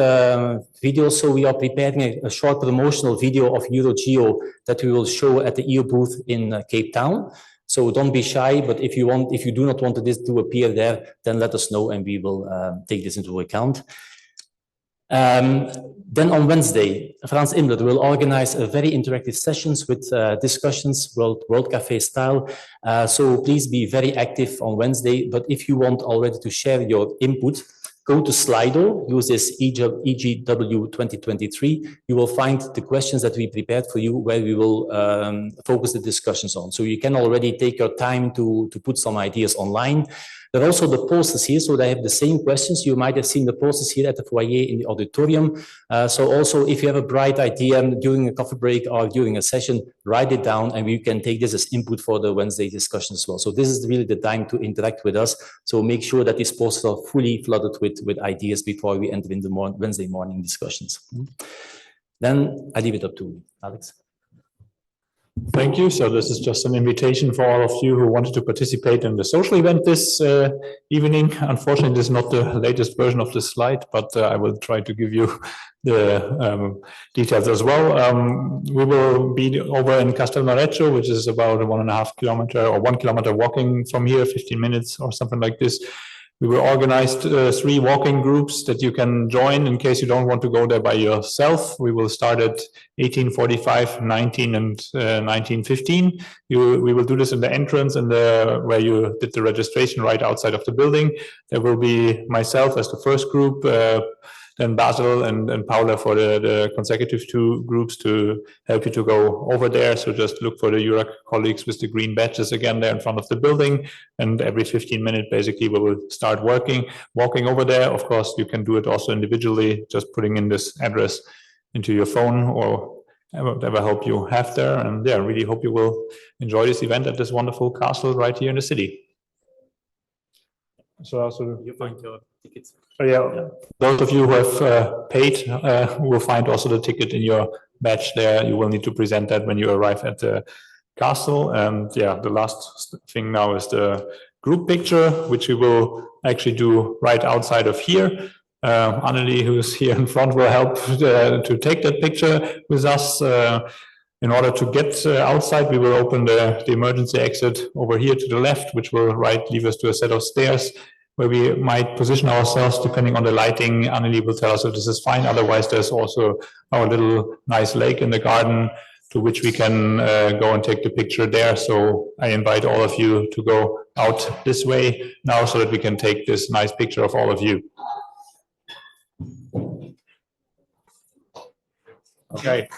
videos, so we are preparing a short promotional video of EuroGEO that we will show at the EU booth in Cape Town. So don't be shy, but if you do not want this to appear there, then let us know and we will take this into account. Then on Wednesday, Frans Imler will organize a very interactive sessions with discussions, World Cafe style. So please be very active on Wednesday. But if you want already to share your input, go to Slido, use this EGW 2023. You will find the questions that we prepared for you where we will focus the discussions on. So you can already take your time to put some ideas online. There are also the posters here, so they have the same questions. You might have seen the posters here at the foyer in the auditorium. So also, if you have a bright idea during a coffee break or during a session, write it down and we can take this as input for the Wednesday discussion as well. So this is really the time to interact with us. So make sure that these posters are fully flooded with ideas before we enter in the Wednesday morning discussions. Then I leave it up to Alex. Thank you. So this is just an invitation for all of you who wanted to participate in the social event this evening. Unfortunately, this is not the latest version of the slide, but I will try to give you the details as well. We will be over in Castelmareccio, which is about 1.5 kilometer or 1 kilometer walking from here, 15 minutes or something like this. We will organize 3 walking groups that you can join in case you don't want to go there by yourself. We will start at 18:45, 19 and 19:15. We will do this in the entrance and where you did the registration right outside of the building. There will be myself as the first group, then Basil and Paula for the consecutive 2 groups to help you to go over there. So just look for the EuroGEO colleagues with the green badges again there in front of the building. And every 15 minutes, basically, we will start walking over there. Of course, you can do it also individually, just putting in this address into your phone or whatever help you have there. And yeah, really hope you will enjoy this event at this wonderful castle right here in the city. So also you find your tickets. Yeah, those of you who have paid will find also the ticket in your badge there. You will need to present that when you arrive at the castle. And yeah, the last thing now is the group picture, which we will actually do right outside of here. Anneli, who's here in front, will help to take that picture with us. In order to get outside, we will open the emergency exit over here to the left, which will lead us to a set of stairs where we might position ourselves depending on the lighting. Anneli will tell us if this is fine. Otherwise, there's also our little nice lake in the garden to which we can go and take the picture there. So I invite all of you to go out this way now so that we can take this nice picture of all of you. Okay.